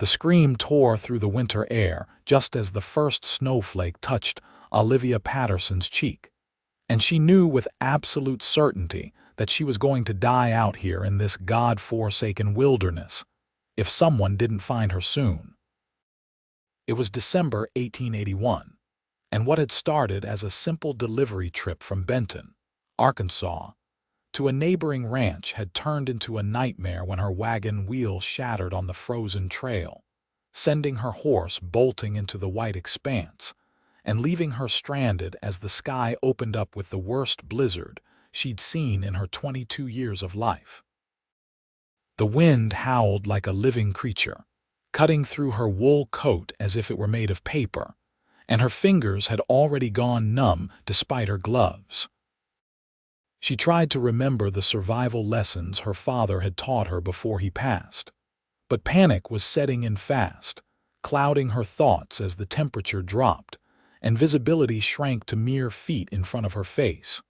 The scream tore through the winter air just as the first snowflake touched Olivia Patterson's cheek, and she knew with absolute certainty that she was going to die out here in this God-forsaken wilderness if someone didn't find her soon. It was December 1881, and what had started as a simple delivery trip from Benton, Arkansas, to a neighboring ranch had turned into a nightmare when her wagon wheel shattered on the frozen trail, sending her horse bolting into the white expanse and leaving her stranded as the sky opened up with the worst blizzard she'd seen in her 22 years of life. The wind howled like a living creature, cutting through her wool coat as if it were made of paper, and her fingers had already gone numb despite her gloves. She tried to remember the survival lessons her father had taught her before he passed, but panic was setting in fast, clouding her thoughts as the temperature dropped and visibility shrank to mere feet in front of her face.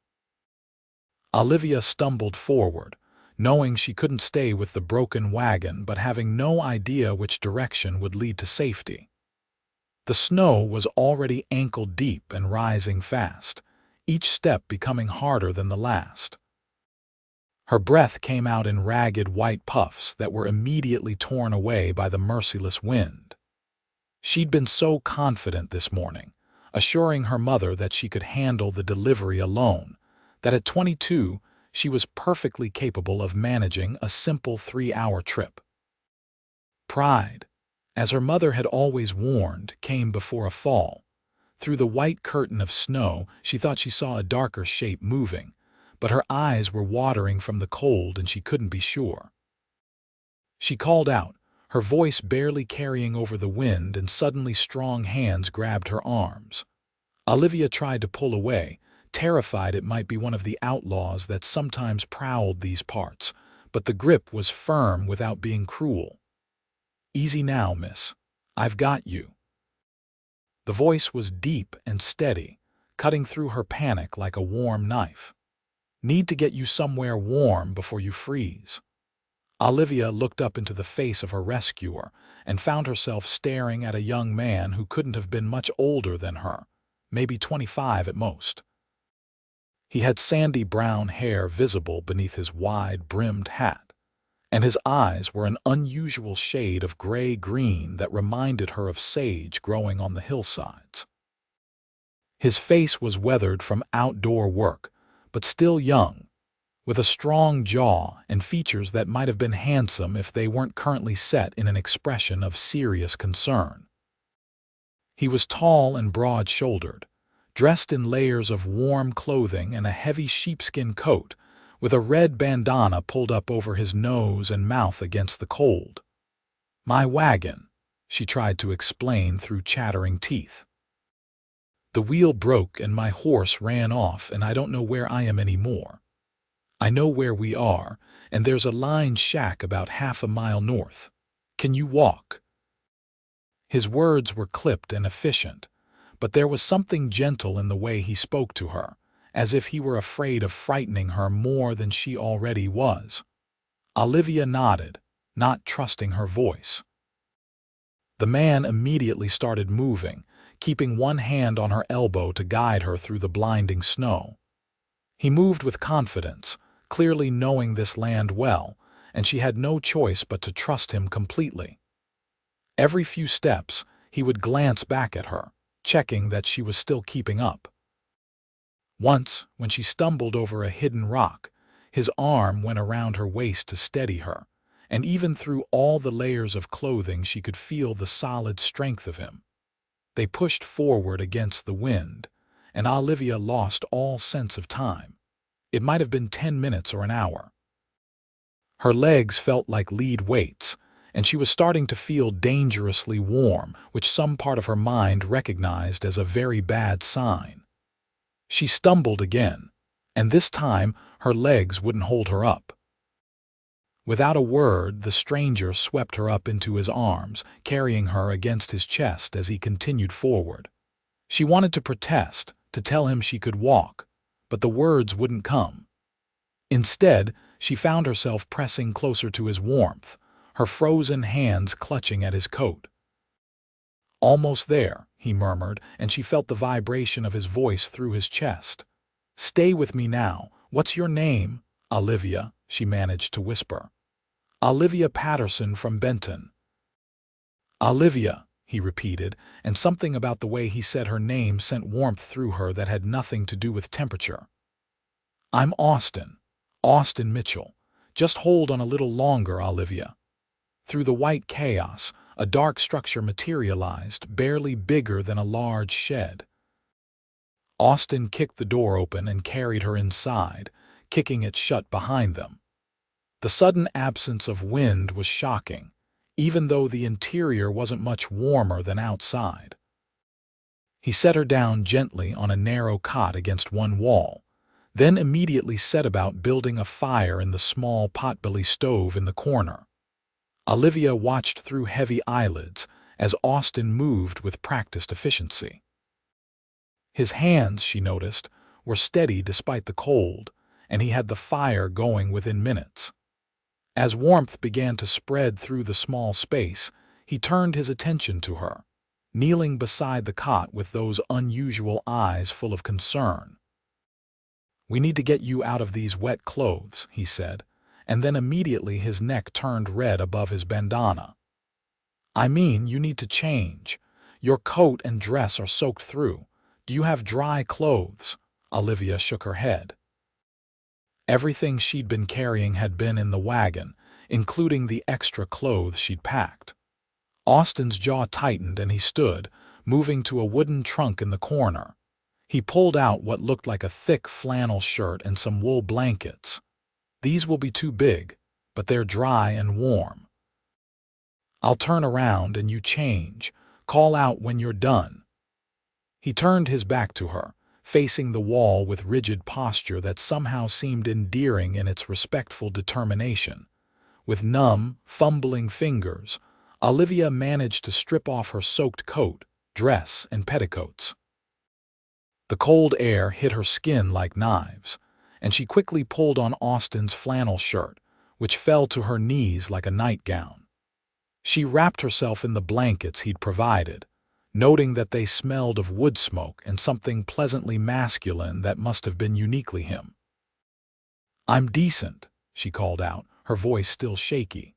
Olivia stumbled forward, knowing she couldn't stay with the broken wagon but having no idea which direction would lead to safety. The snow was already ankle-deep and rising fast, each step becoming harder than the last. Her breath came out in ragged white puffs that were immediately torn away by the merciless wind. She'd been so confident this morning, assuring her mother that she could handle the delivery alone, that at 22 she was perfectly capable of managing a simple 3-hour trip. Pride, as her mother had always warned, came before a fall. Through the white curtain of snow, she thought she saw a darker shape moving, but her eyes were watering from the cold and she couldn't be sure. She called out, her voice barely carrying over the wind, and suddenly strong hands grabbed her arms. Olivia tried to pull away, terrified it might be one of the outlaws that sometimes prowled these parts, but the grip was firm without being cruel. "Easy now, miss. I've got you." The voice was deep and steady, cutting through her panic like a warm knife. "Need to get you somewhere warm before you freeze." Olivia looked up into the face of her rescuer and found herself staring at a young man who couldn't have been much older than her, maybe 25 at most. He had sandy brown hair visible beneath his wide-brimmed hat, and his eyes were an unusual shade of gray-green that reminded her of sage growing on the hillsides. His face was weathered from outdoor work, but still young, with a strong jaw and features that might have been handsome if they weren't currently set in an expression of serious concern. He was tall and broad-shouldered, dressed in layers of warm clothing and a heavy sheepskin coat, with a red bandana pulled up over his nose and mouth against the cold. "My wagon," she tried to explain through chattering teeth. "The wheel broke and my horse ran off, and I don't know where I am anymore. I know where we are, and there's a lined shack about half a mile north. Can you walk?" His words were clipped and efficient, but there was something gentle in the way he spoke to her, as if he were afraid of frightening her more than she already was. Olivia nodded, not trusting her voice. The man immediately started moving, keeping one hand on her elbow to guide her through the blinding snow. He moved with confidence, clearly knowing this land well, and she had no choice but to trust him completely. Every few steps, he would glance back at her, checking that she was still keeping up. Once, when she stumbled over a hidden rock, his arm went around her waist to steady her, and even through all the layers of clothing she could feel the solid strength of him. They pushed forward against the wind, and Olivia lost all sense of time. It might have been 10 minutes or an hour. Her legs felt like lead weights, and she was starting to feel dangerously warm, which some part of her mind recognized as a very bad sign. She stumbled again, and this time her legs wouldn't hold her up. Without a word, the stranger swept her up into his arms, carrying her against his chest as he continued forward. She wanted to protest, to tell him she could walk, but the words wouldn't come. Instead, she found herself pressing closer to his warmth, her frozen hands clutching at his coat. "Almost there," he murmured, and she felt the vibration of his voice through his chest. "Stay with me now. What's your name?" "Olivia," she managed to whisper. "Olivia Patterson from Benton." "Olivia," he repeated, and something about the way he said her name sent warmth through her that had nothing to do with temperature. "I'm Austin. Austin Mitchell. Just hold on a little longer, Olivia." Through the white chaos, a dark structure materialized, barely bigger than a large shed. Austin kicked the door open and carried her inside, kicking it shut behind them. The sudden absence of wind was shocking, even though the interior wasn't much warmer than outside. He set her down gently on a narrow cot against one wall, then immediately set about building a fire in the small potbelly stove in the corner. Olivia watched through heavy eyelids as Austin moved with practiced efficiency. His hands, she noticed, were steady despite the cold, and he had the fire going within minutes. As warmth began to spread through the small space, he turned his attention to her, kneeling beside the cot with those unusual eyes full of concern. "We need to get you out of these wet clothes," he said, and then immediately his neck turned red above his bandana. "I mean, you need to change. Your coat and dress are soaked through. Do you have dry clothes?" Olivia shook her head. Everything she'd been carrying had been in the wagon, including the extra clothes she'd packed. Austin's jaw tightened and he stood, moving to a wooden trunk in the corner. He pulled out what looked like a thick flannel shirt and some wool blankets. "These will be too big, but they're dry and warm. I'll turn around and you change. Call out when you're done." He turned his back to her, facing the wall with rigid posture that somehow seemed endearing in its respectful determination. With numb, fumbling fingers, Olivia managed to strip off her soaked coat, dress, and petticoats. The cold air hit her skin like knives, and she quickly pulled on Austin's flannel shirt, which fell to her knees like a nightgown. She wrapped herself in the blankets he'd provided, noting that they smelled of wood smoke and something pleasantly masculine that must have been uniquely him. "I'm decent," she called out, her voice still shaky.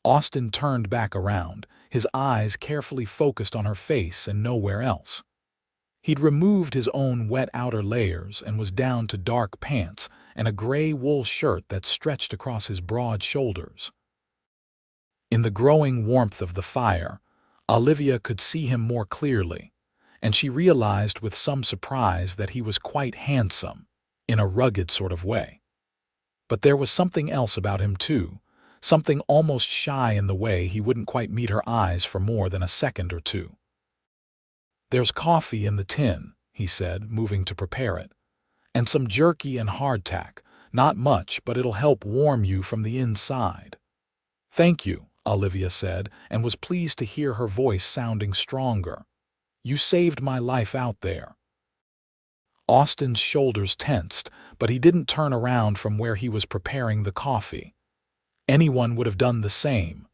Austin turned back around, his eyes carefully focused on her face and nowhere else. He'd removed his own wet outer layers and was down to dark pants and a gray wool shirt that stretched across his broad shoulders. In the growing warmth of the fire, Olivia could see him more clearly, and she realized with some surprise that he was quite handsome, in a rugged sort of way. But there was something else about him too, something almost shy in the way he wouldn't quite meet her eyes for more than a second or two. "There's coffee in the tin," he said, moving to prepare it, "and some jerky and hardtack. Not much, but it'll help warm you from the inside." "Thank you," Olivia said, and was pleased to hear her voice sounding stronger. "You saved my life out there." Austin's shoulders tensed, but he didn't turn around from where he was preparing the coffee. "Anyone would have done the same.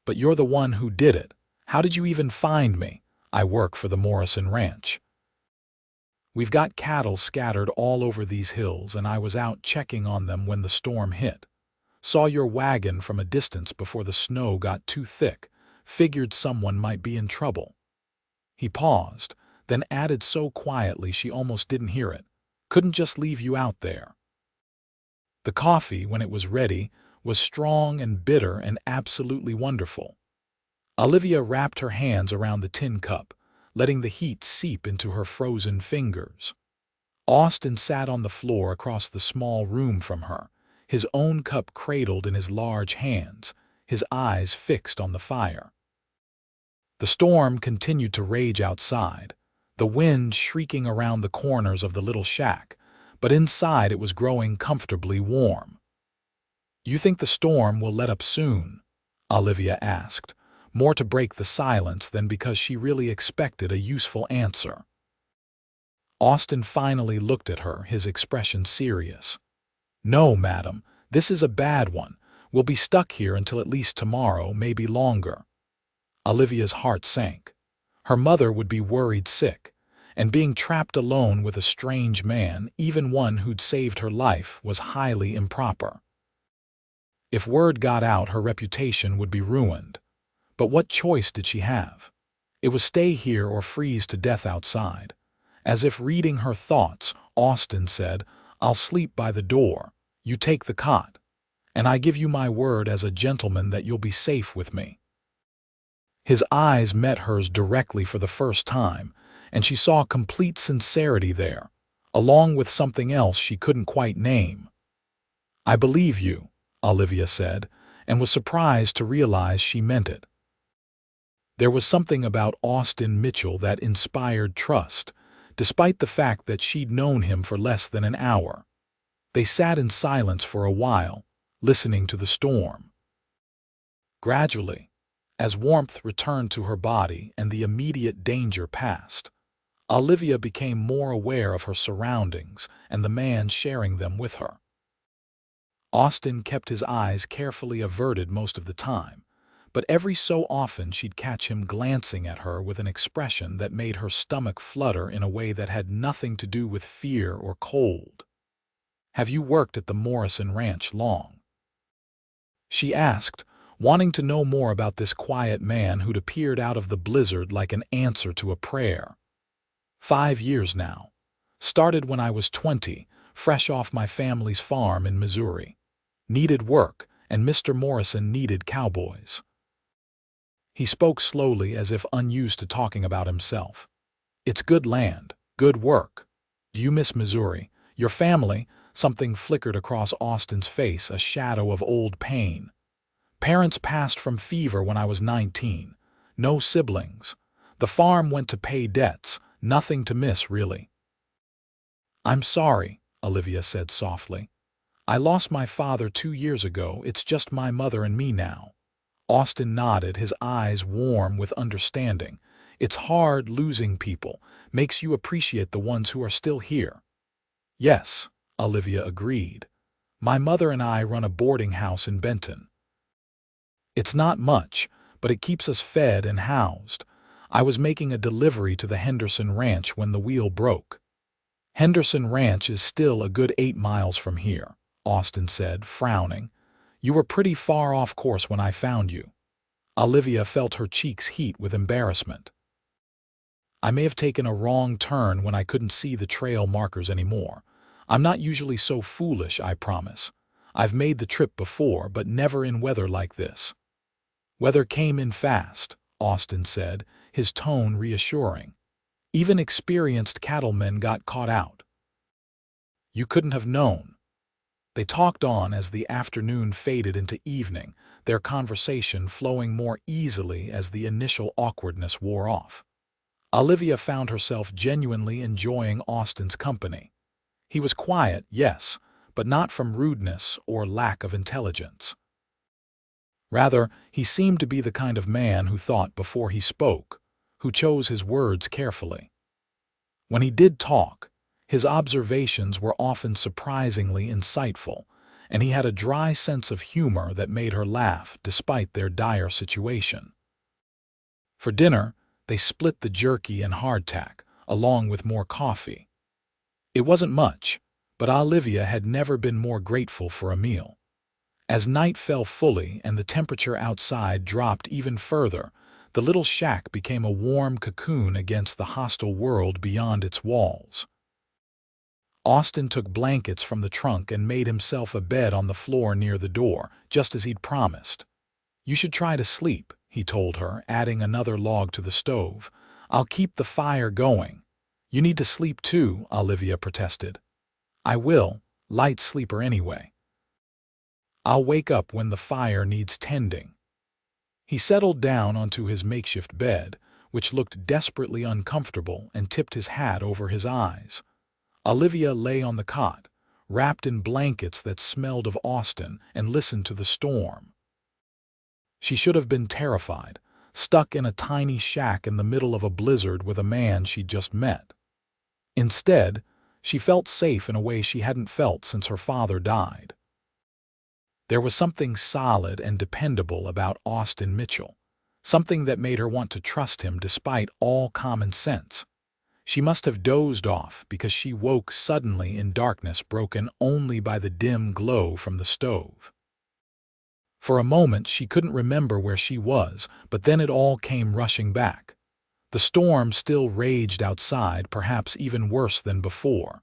But you're the one who did it. How did you even find me?" "I work for the Morrison Ranch. We've got cattle scattered all over these hills, and I was out checking on them when the storm hit. Saw your wagon from a distance before the snow got too thick. Figured someone might be in trouble." He paused, then added so quietly she almost didn't hear it. "Couldn't just leave you out there." The coffee, when it was ready, was strong and bitter and absolutely wonderful. Olivia wrapped her hands around the tin cup, letting the heat seep into her frozen fingers. Austin sat on the floor across the small room from her, his own cup cradled in his large hands, his eyes fixed on the fire. The storm continued to rage outside, the wind shrieking around the corners of the little shack, but inside it was growing comfortably warm. "You think the storm will let up soon?" Olivia asked, more to break the silence than because she really expected a useful answer. Austin finally looked at her, his expression serious. "No, madam, this is a bad one. We'll be stuck here until at least tomorrow, maybe longer." Olivia's heart sank. Her mother would be worried sick, and being trapped alone with a strange man, even one who'd saved her life, was highly improper. If word got out, her reputation would be ruined. But what choice did she have? It was stay here or freeze to death outside. As if reading her thoughts, Austin said, "I'll sleep by the door. You take the cot. And I give you my word as a gentleman that you'll be safe with me." His eyes met hers directly for the first time, and she saw complete sincerity there, along with something else she couldn't quite name. "I believe you," Olivia said, and was surprised to realize she meant it. There was something about Austin Mitchell that inspired trust, despite the fact that she'd known him for less than an hour. They sat in silence for a while, listening to the storm. Gradually, as warmth returned to her body and the immediate danger passed, Olivia became more aware of her surroundings and the man sharing them with her. Austin kept his eyes carefully averted most of the time, but every so often she'd catch him glancing at her with an expression that made her stomach flutter in a way that had nothing to do with fear or cold. "Have you worked at the Morrison Ranch long?" she asked, wanting to know more about this quiet man who'd appeared out of the blizzard like an answer to a prayer. "5 years now. Started when I was 20, fresh off my family's farm in Missouri. Needed work, and Mr. Morrison needed cowboys." He spoke slowly as if unused to talking about himself. "It's good land, good work. Do you miss Missouri? Your family?" Something flickered across Austin's face, a shadow of old pain. "Parents passed from fever when I was 19. No siblings. The farm went to pay debts, nothing to miss, really." "I'm sorry," Olivia said softly. "I lost my father 2 years ago. It's just my mother and me now." Austin nodded, his eyes warm with understanding. "It's hard losing people, makes you appreciate the ones who are still here." "Yes," Olivia agreed. "My mother and I run a boarding house in Benton. It's not much, but it keeps us fed and housed. I was making a delivery to the Henderson Ranch when the wheel broke." "Henderson Ranch is still a good 8 miles from here," Austin said, frowning. "You were pretty far off course when I found you." Olivia felt her cheeks heat with embarrassment. "I may have taken a wrong turn when I couldn't see the trail markers anymore. I'm not usually so foolish, I promise. I've made the trip before, but never in weather like this." "Weather came in fast," Austin said, his tone reassuring. "Even experienced cattlemen got caught out." "You couldn't have known." They talked on as the afternoon faded into evening, their conversation flowing more easily as the initial awkwardness wore off. Olivia found herself genuinely enjoying Austin's company. He was quiet, yes, but not from rudeness or lack of intelligence. Rather, he seemed to be the kind of man who thought before he spoke, who chose his words carefully. When he did talk, his observations were often surprisingly insightful, and he had a dry sense of humor that made her laugh despite their dire situation. For dinner, they split the jerky and hardtack, along with more coffee. It wasn't much, but Olivia had never been more grateful for a meal. As night fell fully and the temperature outside dropped even further, the little shack became a warm cocoon against the hostile world beyond its walls. Austin took blankets from the trunk and made himself a bed on the floor near the door, just as he'd promised. "You should try to sleep," he told her, adding another log to the stove. "I'll keep the fire going." "You need to sleep too," Olivia protested. "I will, light sleeper anyway. I'll wake up when the fire needs tending." He settled down onto his makeshift bed, which looked desperately uncomfortable, and tipped his hat over his eyes. Olivia lay on the cot, wrapped in blankets that smelled of Austin, and listened to the storm. She should have been terrified, stuck in a tiny shack in the middle of a blizzard with a man she'd just met. Instead, she felt safe in a way she hadn't felt since her father died. There was something solid and dependable about Austin Mitchell, something that made her want to trust him despite all common sense. She must have dozed off because she woke suddenly in darkness broken only by the dim glow from the stove. For a moment she couldn't remember where she was, but then it all came rushing back. The storm still raged outside, perhaps even worse than before.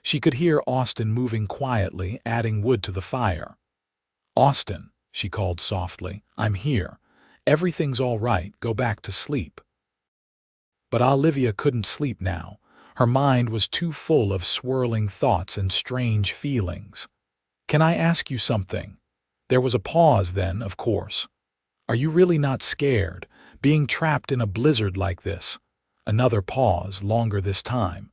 She could hear Austin moving quietly, adding wood to the fire. "Austin," she called softly, "I'm here. Everything's all right, go back to sleep." But Olivia couldn't sleep now. Her mind was too full of swirling thoughts and strange feelings. "Can I ask you something?" There was a pause then, of course. "Are you really not scared, being trapped in a blizzard like this?" Another pause, longer this time.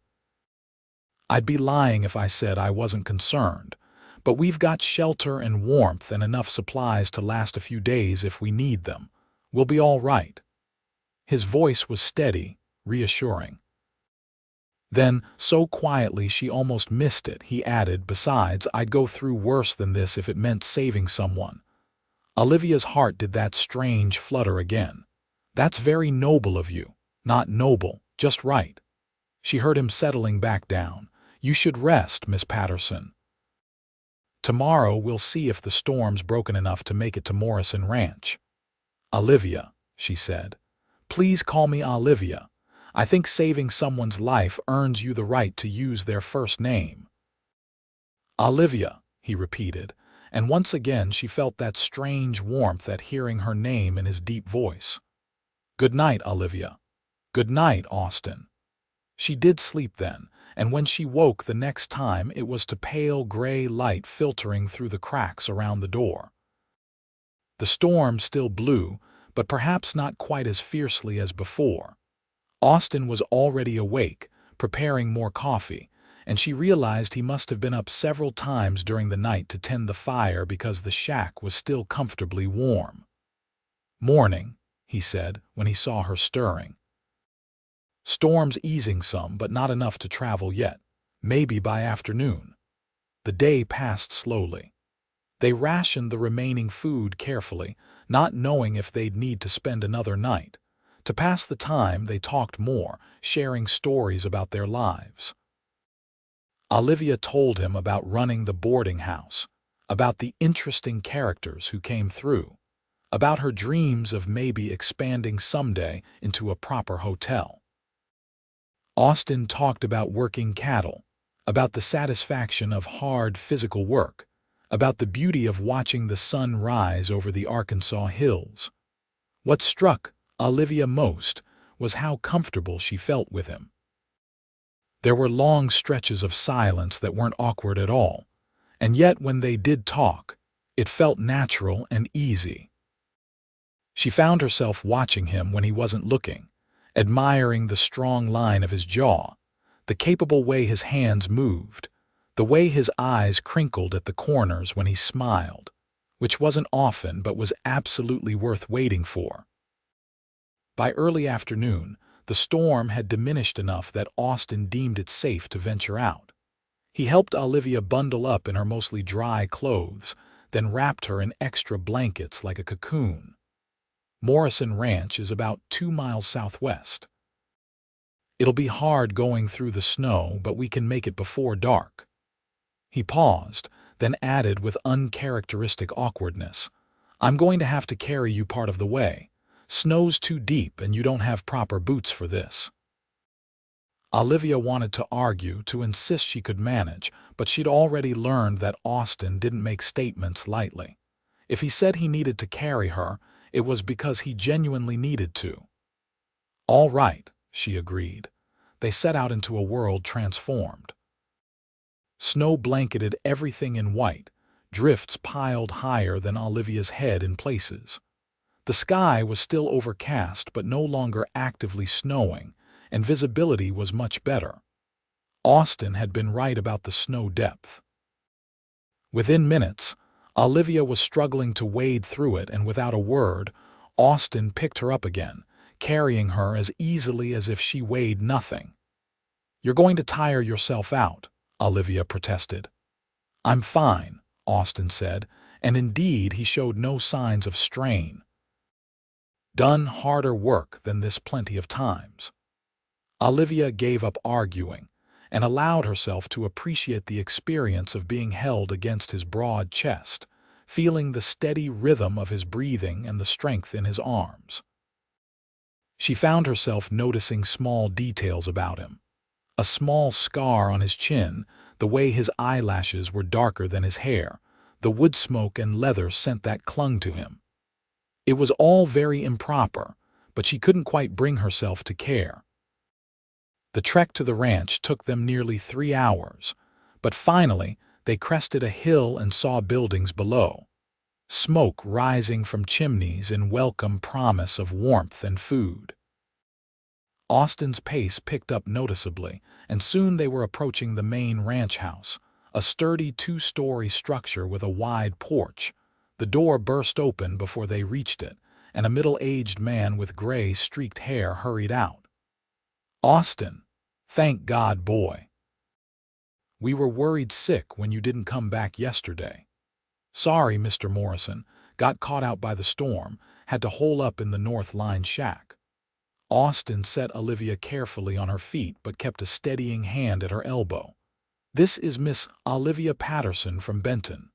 "I'd be lying if I said I wasn't concerned, but we've got shelter and warmth and enough supplies to last a few days if we need them. We'll be all right." His voice was steady, reassuring. Then, so quietly she almost missed it, he added, "Besides, I'd go through worse than this if it meant saving someone." Olivia's heart did that strange flutter again. "That's very noble of you." "Not noble, just right." She heard him settling back down. "You should rest, Miss Patterson. Tomorrow we'll see if the storm's broken enough to make it to Morrison Ranch." "Olivia," she said. "Please call me Olivia. I think saving someone's life earns you the right to use their first name." "Olivia," he repeated, and once again she felt that strange warmth at hearing her name in his deep voice. "Good night, Olivia." "Good night, Austin." She did sleep then, and when she woke the next time it was to pale gray light filtering through the cracks around the door. The storm still blew, but perhaps not quite as fiercely as before. Austin was already awake, preparing more coffee, and she realized he must have been up several times during the night to tend the fire because the shack was still comfortably warm. "Morning," he said when he saw her stirring. "Storm's easing some, but not enough to travel yet. Maybe by afternoon." The day passed slowly. They rationed the remaining food carefully, not knowing if they'd need to spend another night. To pass the time, they talked more, sharing stories about their lives. Olivia told him about running the boarding house, about the interesting characters who came through, about her dreams of maybe expanding someday into a proper hotel. Austin talked about working cattle, about the satisfaction of hard physical work, about the beauty of watching the sun rise over the Arkansas hills. What struck Olivia most was how comfortable she felt with him. There were long stretches of silence that weren't awkward at all, and yet when they did talk, it felt natural and easy. She found herself watching him when he wasn't looking, admiring the strong line of his jaw, the capable way his hands moved, the way his eyes crinkled at the corners when he smiled, which wasn't often but was absolutely worth waiting for. By early afternoon, the storm had diminished enough that Austin deemed it safe to venture out. He helped Olivia bundle up in her mostly dry clothes, then wrapped her in extra blankets like a cocoon. Morrison Ranch is about 2 miles southwest. "It'll be hard going through the snow, but we can make it before dark." He paused, then added with uncharacteristic awkwardness, "I'm going to have to carry you part of the way. Snow's too deep and you don't have proper boots for this." Olivia wanted to argue, to insist she could manage, but she'd already learned that Austin didn't make statements lightly. If he said he needed to carry her, it was because he genuinely needed to. "All right," she agreed. They set out into a world transformed. Snow blanketed everything in white, drifts piled higher than Olivia's head in places. The sky was still overcast but no longer actively snowing, and visibility was much better. Austin had been right about the snow depth. Within minutes, Olivia was struggling to wade through it, and without a word, Austin picked her up again, carrying her as easily as if she weighed nothing. "You're going to tire yourself out," Olivia protested. "I'm fine," Austin said, and indeed he showed no signs of strain. Done harder work than this plenty of times. Olivia gave up arguing and allowed herself to appreciate the experience of being held against his broad chest, feeling the steady rhythm of his breathing and the strength in his arms. She found herself noticing small details about him. A small scar on his chin, the way his eyelashes were darker than his hair, the wood smoke and leather scent that clung to him. It was all very improper, but she couldn't quite bring herself to care. The trek to the ranch took them nearly 3 hours, but finally they crested a hill and saw buildings below. Smoke rising from chimneys in welcome promise of warmth and food. Austin's pace picked up noticeably, and soon they were approaching the main ranch house, a sturdy 2-story structure with a wide porch. The door burst open before they reached it, and a middle-aged man with gray streaked hair hurried out. "Austin, thank God, boy. We were worried sick when you didn't come back yesterday. Sorry, Mr. Morrison, got caught out by the storm, had to hole up in the North Line shack." Austin set Olivia carefully on her feet but kept a steadying hand at her elbow. "This is Miss Olivia Patterson from Benton.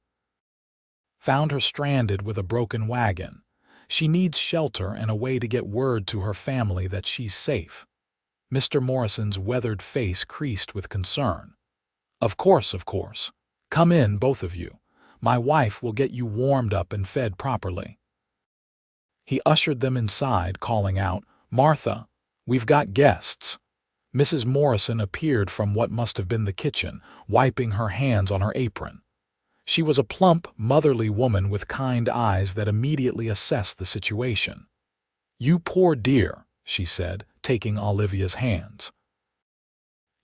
Found her stranded with a broken wagon. She needs shelter and a way to get word to her family that she's safe." Mr. Morrison's weathered face creased with concern. Of course. Come in, both of you. My wife will get you warmed up and fed properly." He ushered them inside, calling out, "Martha, we've got guests." Mrs. Morrison appeared from what must have been the kitchen, wiping her hands on her apron. She was a plump, motherly woman with kind eyes that immediately assessed the situation. "You poor dear," she said, taking Olivia's hands.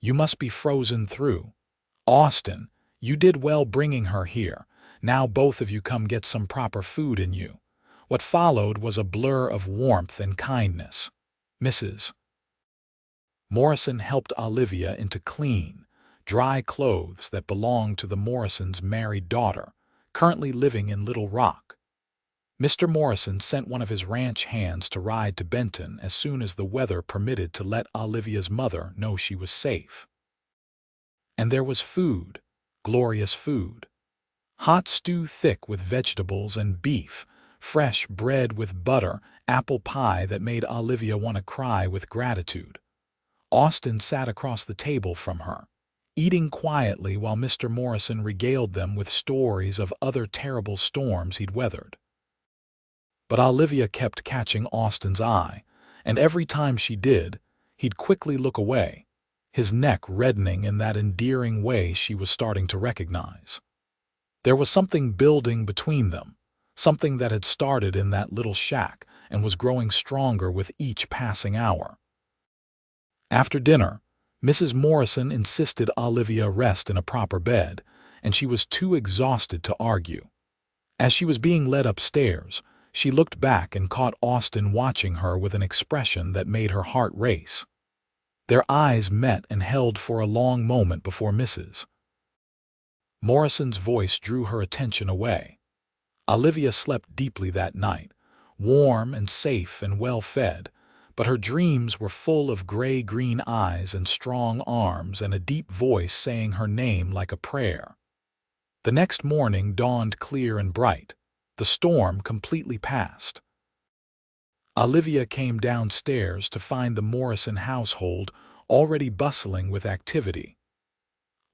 "You must be frozen through. Austin, you did well bringing her here. Now both of you come get some proper food in you." What followed was a blur of warmth and kindness. Mrs. Morrison helped Olivia into clean, dry clothes that belonged to the Morrisons' married daughter, currently living in Little Rock. Mr. Morrison sent one of his ranch hands to ride to Benton as soon as the weather permitted to let Olivia's mother know she was safe. And there was food, glorious food. Hot stew thick with vegetables and beef, fresh bread with butter, apple pie that made Olivia want to cry with gratitude. Austin sat across the table from her, eating quietly while Mr. Morrison regaled them with stories of other terrible storms he'd weathered. But Olivia kept catching Austin's eye, and every time she did, he'd quickly look away, his neck reddening in that endearing way she was starting to recognize. There was something building between them, something that had started in that little shack and was growing stronger with each passing hour. After dinner, Mrs. Morrison insisted Olivia rest in a proper bed, and she was too exhausted to argue. As she was being led upstairs, she looked back and caught Austin watching her with an expression that made her heart race. Their eyes met and held for a long moment before Mrs. Morrison's voice drew her attention away. Olivia slept deeply that night, warm and safe and well-fed, but her dreams were full of gray-green eyes and strong arms and a deep voice saying her name like a prayer. The next morning dawned clear and bright, the storm completely past. Olivia came downstairs to find the Morrison household already bustling with activity.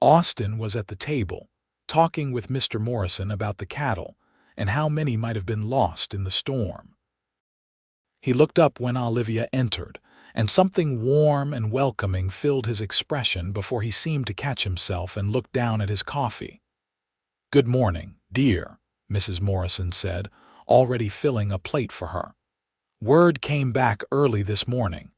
Austin was at the table, talking with Mr. Morrison about the cattle and how many might have been lost in the storm. He looked up when Olivia entered, and something warm and welcoming filled his expression before he seemed to catch himself and look down at his coffee. "Good morning, dear," Mrs. Morrison said, already filling a plate for her. "Word came back early this morning.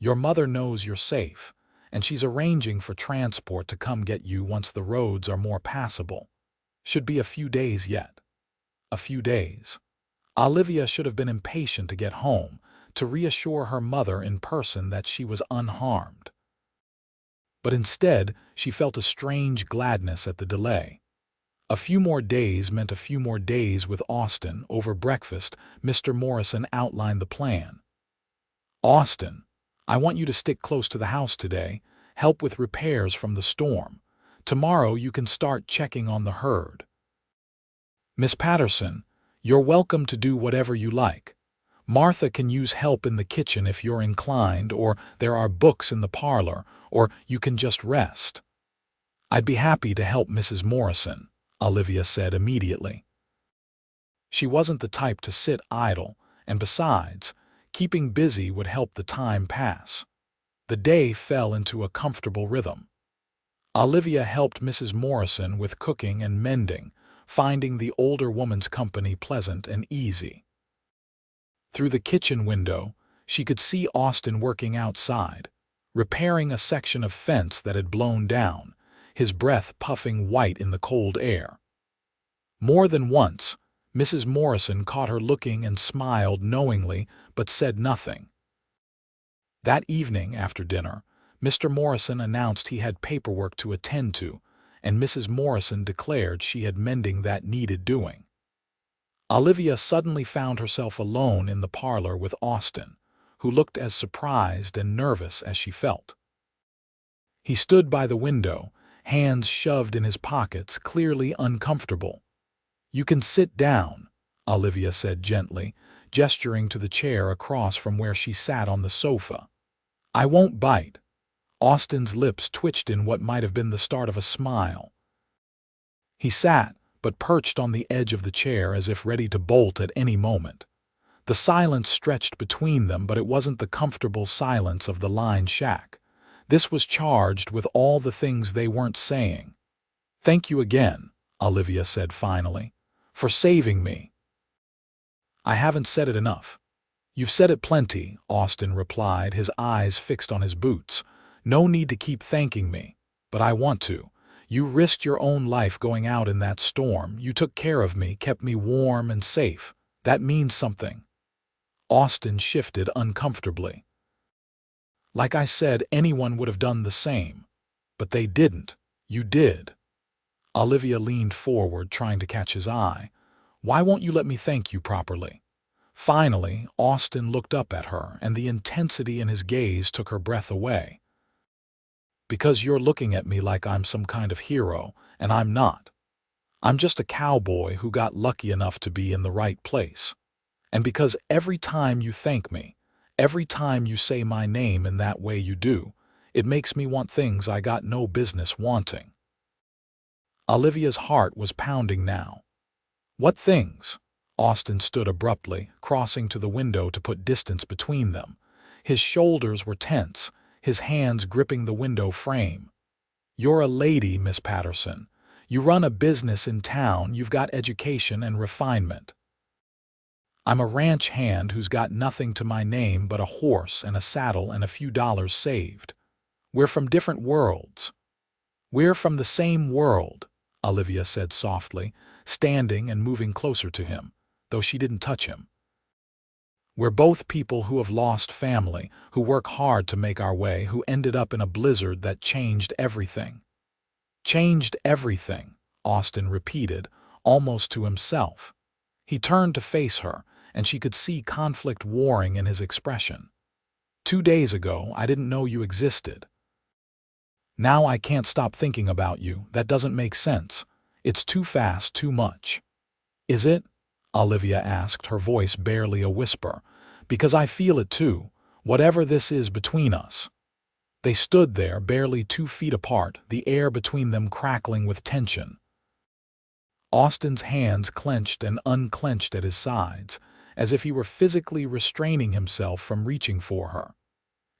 Your mother knows you're safe, and she's arranging for transport to come get you once the roads are more passable. Should be a few days yet." A few days. Olivia should have been impatient to get home, to reassure her mother in person that she was unharmed. But instead, she felt a strange gladness at the delay. A few more days meant a few more days with Austin. Over breakfast, Mr. Morrison outlined the plan. "Austin, I want you to stick close to the house today, help with repairs from the storm. Tomorrow you can start checking on the herd. Miss Patterson, you're welcome to do whatever you like. Martha can use help in the kitchen if you're inclined, or there are books in the parlor, or you can just rest." "I'd be happy to help Mrs. Morrison," Olivia said immediately. She wasn't the type to sit idle, and besides, keeping busy would help the time pass. The day fell into a comfortable rhythm. Olivia helped Mrs. Morrison with cooking and mending, finding the older woman's company pleasant and easy. Through the kitchen window, she could see Austin working outside, repairing a section of fence that had blown down, his breath puffing white in the cold air. More than once, Mrs. Morrison caught her looking and smiled knowingly, but said nothing. That evening, after dinner, Mr. Morrison announced he had paperwork to attend to, and Mrs. Morrison declared she had mending that needed doing. Olivia suddenly found herself alone in the parlor with Austin, who looked as surprised and nervous as she felt. He stood by the window, hands shoved in his pockets, clearly uncomfortable. "You can sit down," Olivia said gently, gesturing to the chair across from where she sat on the sofa. "I won't bite." Austin's lips twitched in what might have been the start of a smile. He sat, but perched on the edge of the chair as if ready to bolt at any moment. The silence stretched between them, but it wasn't the comfortable silence of the lined shack. This was charged with all the things they weren't saying. "Thank you again," Olivia said finally, "for saving me." "I haven't said it enough." "You've said it plenty," Austin replied, his eyes fixed on his boots. "No need to keep thanking me, but I want to. You risked your own life going out in that storm. You took care of me, kept me warm and safe. That means something." Austin shifted uncomfortably. "Like I said, anyone would have done the same. But they didn't. You did." Olivia leaned forward, trying to catch his eye. "Why won't you let me thank you properly?" Finally, Austin looked up at her, and the intensity in his gaze took her breath away. "Because you're looking at me like I'm some kind of hero, and I'm not. I'm just a cowboy who got lucky enough to be in the right place. And because every time you thank me, every time you say my name in that way you do, it makes me want things I got no business wanting." Olivia's heart was pounding now. "What things?" Austin stood abruptly, crossing to the window to put distance between them. His shoulders were tense, his hands gripping the window frame. "You're a lady, Miss Patterson. You run a business in town, you've got education and refinement. I'm a ranch hand who's got nothing to my name but a horse and a saddle and a few dollars saved. We're from different worlds." "We're from the same world," Olivia said softly, standing and moving closer to him, though she didn't touch him. "We're both people who have lost family, who work hard to make our way, who ended up in a blizzard that changed everything." "Changed everything," Austin repeated, almost to himself. He turned to face her, and she could see conflict warring in his expression. "2 days ago, I didn't know you existed. Now I can't stop thinking about you. That doesn't make sense. It's too fast, too much." "Is it?" Olivia asked, her voice barely a whisper. "Because I feel it too, whatever this is between us." They stood there, barely 2 feet apart, the air between them crackling with tension. Austin's hands clenched and unclenched at his sides, as if he were physically restraining himself from reaching for her.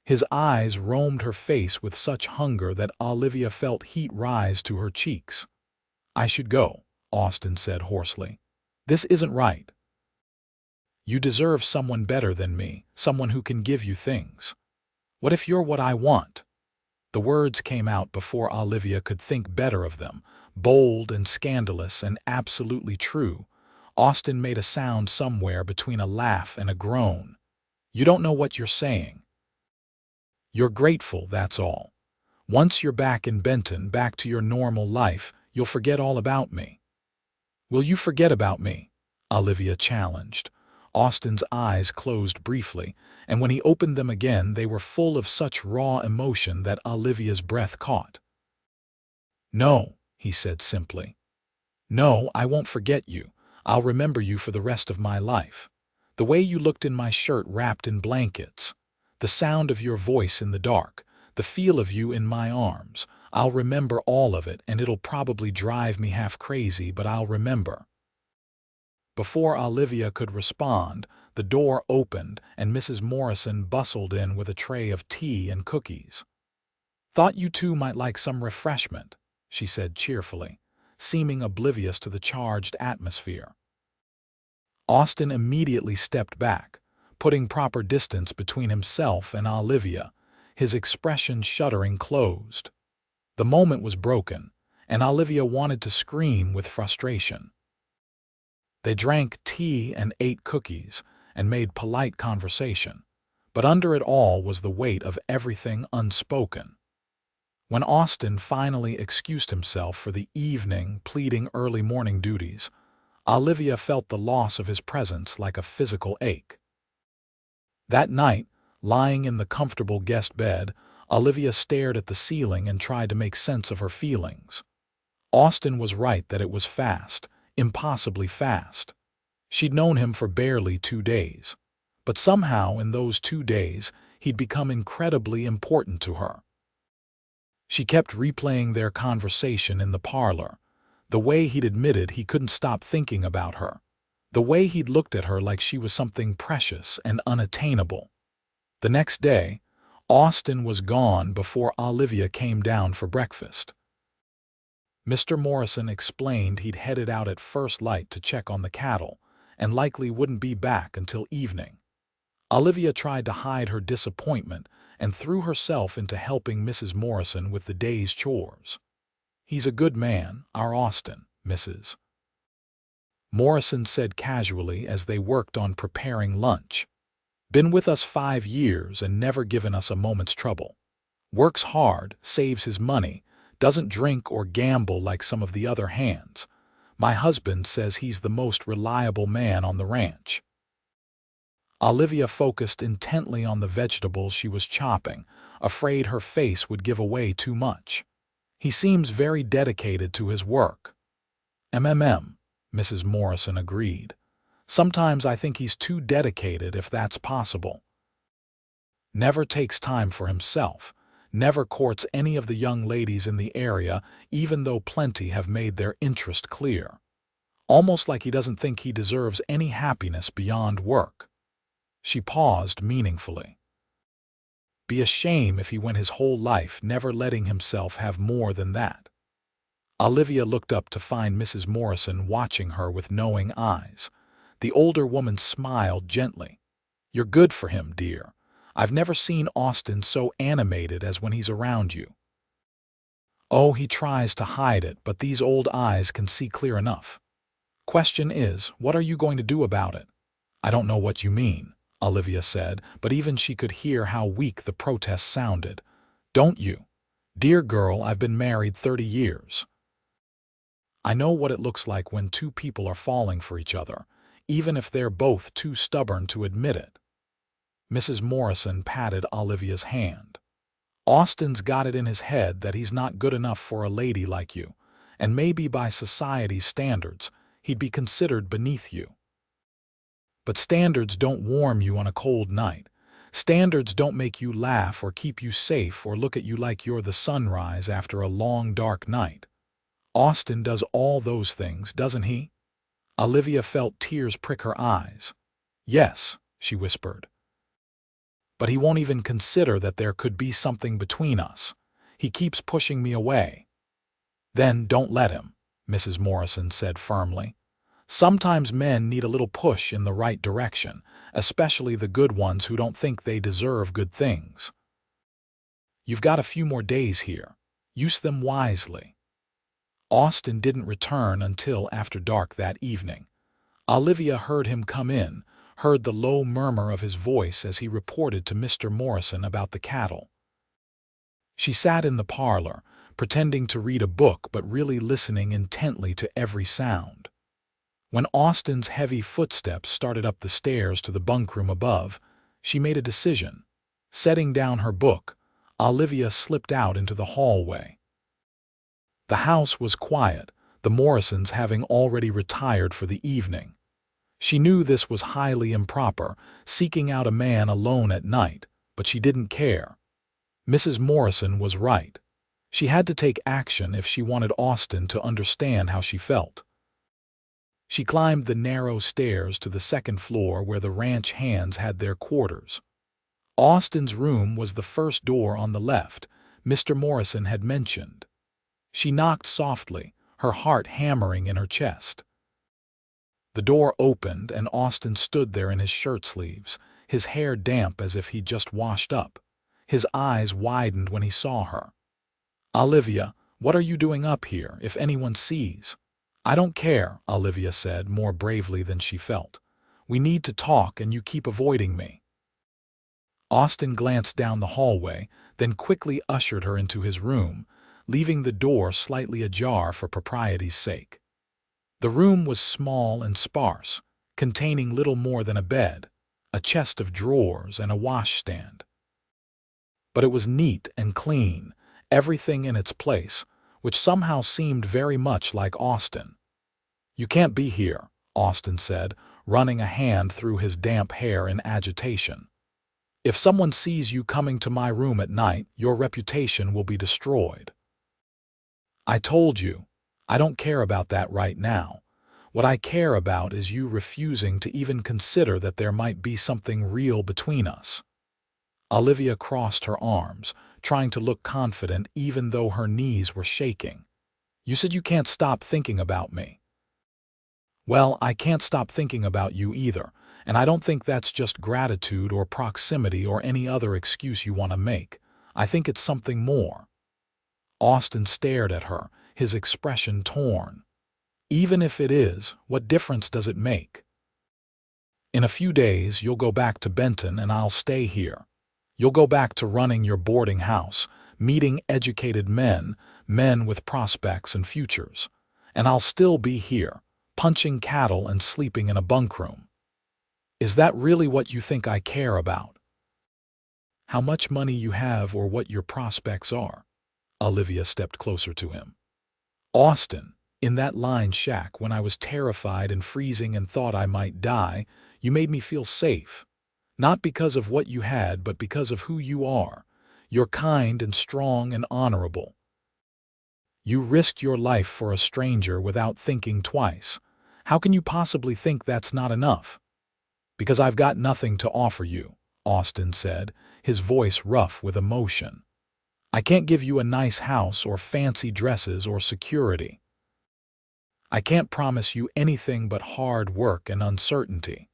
His eyes roamed her face with such hunger that Olivia felt heat rise to her cheeks. "I should go," Austin said hoarsely. "This isn't right. You deserve someone better than me, someone who can give you things. What if you're what I want?" The words came out before Olivia could think better of them, bold and scandalous and absolutely true. Austin made a sound somewhere between a laugh and a groan. "You don't know what you're saying. You're grateful, that's all. Once you're back in Benton, back to your normal life, you'll forget all about me." Will you forget about me? Olivia challenged. Austin's eyes closed briefly, and when he opened them again they were full of such raw emotion that Olivia's breath caught. No, he said simply. No, I won't forget you. I'll remember you for the rest of my life. The way you looked in my shirt wrapped in blankets, the sound of your voice in the dark, the feel of you in my arms. I'll remember all of it, and it'll probably drive me half crazy, but I'll remember. Before Olivia could respond, the door opened and Mrs. Morrison bustled in with a tray of tea and cookies. Thought you two might like some refreshment, she said cheerfully, seeming oblivious to the charged atmosphere. Austin immediately stepped back, putting proper distance between himself and Olivia, his expression shuddering closed. The moment was broken, and Olivia wanted to scream with frustration. They drank tea and ate cookies and made polite conversation, but under it all was the weight of everything unspoken. When Austin finally excused himself for the evening, pleading early morning duties, Olivia felt the loss of his presence like a physical ache. That night, lying in the comfortable guest bed, Olivia stared at the ceiling and tried to make sense of her feelings. Austin was right that it was fast, impossibly fast. She'd known him for barely 2 days, but somehow in those 2 days he'd become incredibly important to her. She kept replaying their conversation in the parlor, the way he'd admitted he couldn't stop thinking about her, the way he'd looked at her like she was something precious and unattainable. The next day, Austin was gone before Olivia came down for breakfast. Mr. Morrison explained he'd headed out at first light to check on the cattle and likely wouldn't be back until evening. Olivia tried to hide her disappointment and threw herself into helping Mrs. Morrison with the day's chores. He's a good man, our Austin, Mrs. Morrison said casually as they worked on preparing lunch. Been with us 5 years and never given us a moment's trouble. Works hard, saves his money, doesn't drink or gamble like some of the other hands. My husband says he's the most reliable man on the ranch. Olivia focused intently on the vegetables she was chopping, afraid her face would give away too much. He seems very dedicated to his work. Mrs. Morrison agreed. Sometimes I think he's too dedicated, if that's possible. Never takes time for himself, never courts any of the young ladies in the area, even though plenty have made their interest clear. Almost like he doesn't think he deserves any happiness beyond work. She paused meaningfully. Be a shame if he went his whole life never letting himself have more than that. Olivia looked up to find Mrs. Morrison watching her with knowing eyes. The older woman smiled gently. You're good for him, dear. I've never seen Austin so animated as when he's around you. Oh, he tries to hide it, but these old eyes can see clear enough. Question is, what are you going to do about it? I don't know what you mean, Olivia said, but even she could hear how weak the protest sounded. Don't you? Dear girl, I've been married 30 years. I know what it looks like when 2 people are falling for each other, even if they're both too stubborn to admit it. Mrs. Morrison patted Olivia's hand. Austin's got it in his head that he's not good enough for a lady like you, and maybe by society's standards, he'd be considered beneath you. But standards don't warm you on a cold night. Standards don't make you laugh or keep you safe or look at you like you're the sunrise after a long, dark night. Austin does all those things, doesn't he? Olivia felt tears prick her eyes. Yes, she whispered. But he won't even consider that there could be something between us. He keeps pushing me away. Then don't let him, Mrs. Morrison said firmly. Sometimes men need a little push in the right direction, especially the good ones who don't think they deserve good things. You've got a few more days here. Use them wisely. Austin didn't return until after dark that evening. Olivia heard him come in, heard the low murmur of his voice as he reported to Mr. Morrison about the cattle. She sat in the parlor, pretending to read a book but really listening intently to every sound. When Austin's heavy footsteps started up the stairs to the bunkroom above, she made a decision. Setting down her book, Olivia slipped out into the hallway. The house was quiet, the Morrisons having already retired for the evening. She knew this was highly improper, seeking out a man alone at night, but she didn't care. Mrs. Morrison was right. She had to take action if she wanted Austin to understand how she felt. She climbed the narrow stairs to the second floor where the ranch hands had their quarters. Austin's room was the first door on the left, Mr. Morrison had mentioned. She knocked softly, her heart hammering in her chest. The door opened and Austin stood there in his shirt sleeves, his hair damp as if he'd just washed up. His eyes widened when he saw her. "Olivia, what are you doing up here, if anyone sees?" "I don't care," Olivia said, more bravely than she felt. "We need to talk and you keep avoiding me." Austin glanced down the hallway, then quickly ushered her into his room, leaving the door slightly ajar for propriety's sake. The room was small and sparse, containing little more than a bed, a chest of drawers, and a washstand. But it was neat and clean, everything in its place, which somehow seemed very much like Austin. "You can't be here," Austin said, running a hand through his damp hair in agitation. "If someone sees you coming to my room at night, your reputation will be destroyed." "I told you, I don't care about that right now. What I care about is you refusing to even consider that there might be something real between us." Olivia crossed her arms, trying to look confident even though her knees were shaking. "You said you can't stop thinking about me." "Well, I can't stop thinking about you either, and I don't think that's just gratitude or proximity or any other excuse you want to make. I think it's something more." Austin stared at her, his expression torn. "Even if it is, what difference does it make? In a few days, you'll go back to Benton and I'll stay here. You'll go back to running your boarding house, meeting educated men, men with prospects and futures. And I'll still be here, punching cattle and sleeping in a bunkroom. Is that really what you think I care about? How much money you have or what your prospects are?" Olivia stepped closer to him. "Austin, in that line shack when I was terrified and freezing and thought I might die, you made me feel safe. Not because of what you had, but because of who you are. You're kind and strong and honorable. You risked your life for a stranger without thinking twice. How can you possibly think that's not enough?" "Because I've got nothing to offer you," Austin said, his voice rough with emotion. "I can't give you a nice house or fancy dresses or security. I can't promise you anything but hard work and uncertainty."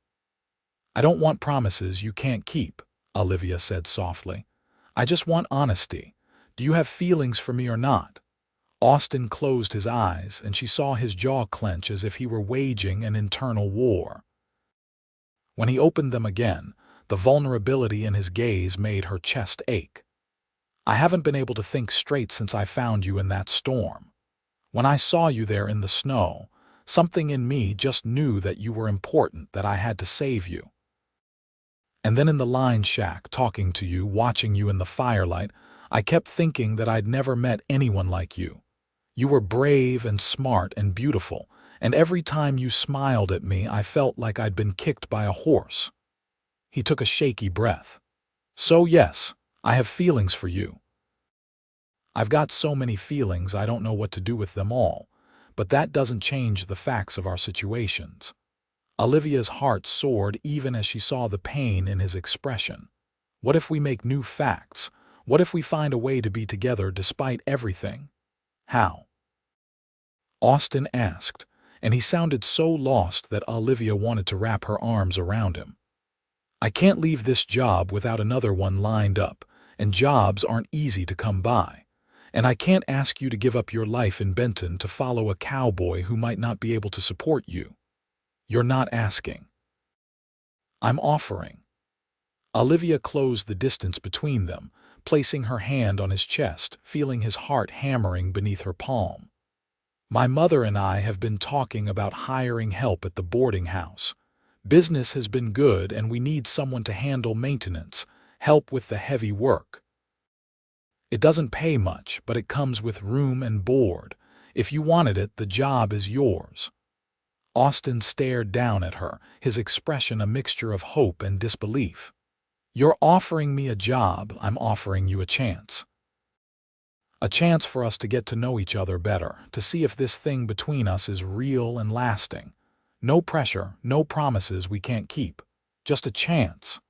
"I don't want promises you can't keep," Olivia said softly. "I just want honesty. Do you have feelings for me or not?" Austin closed his eyes, and she saw his jaw clench as if he were waging an internal war. When he opened them again, the vulnerability in his gaze made her chest ache. "I haven't been able to think straight since I found you in that storm. When I saw you there in the snow, something in me just knew that you were important, that I had to save you. And then in the line shack, talking to you, watching you in the firelight, I kept thinking that I'd never met anyone like you. You were brave and smart and beautiful, and every time you smiled at me, I felt like I'd been kicked by a horse." He took a shaky breath. "So yes, I have feelings for you. I've got so many feelings I don't know what to do with them all, but that doesn't change the facts of our situations." Olivia's heart soared even as she saw the pain in his expression. "What if we make new facts? What if we find a way to be together despite everything?" "How?" Austin asked, and he sounded so lost that Olivia wanted to wrap her arms around him. "I can't leave this job without another one lined up, and jobs aren't easy to come by. And I can't ask you to give up your life in Benton to follow a cowboy who might not be able to support you. You're not asking. I'm offering." Olivia closed the distance between them, placing her hand on his chest, feeling his heart hammering beneath her palm. My mother and I have been talking about hiring help at the boarding house. Business has been good and we need someone to handle maintenance, help with the heavy work. It doesn't pay much, but it comes with room and board. If you wanted it, the job is yours." Austin stared down at her, his expression a mixture of hope and disbelief. "You're offering me a job, I'm offering you a chance. A chance for us to get to know each other better, to see if this thing between us is real and lasting. No pressure, no promises we can't keep. Just a chance."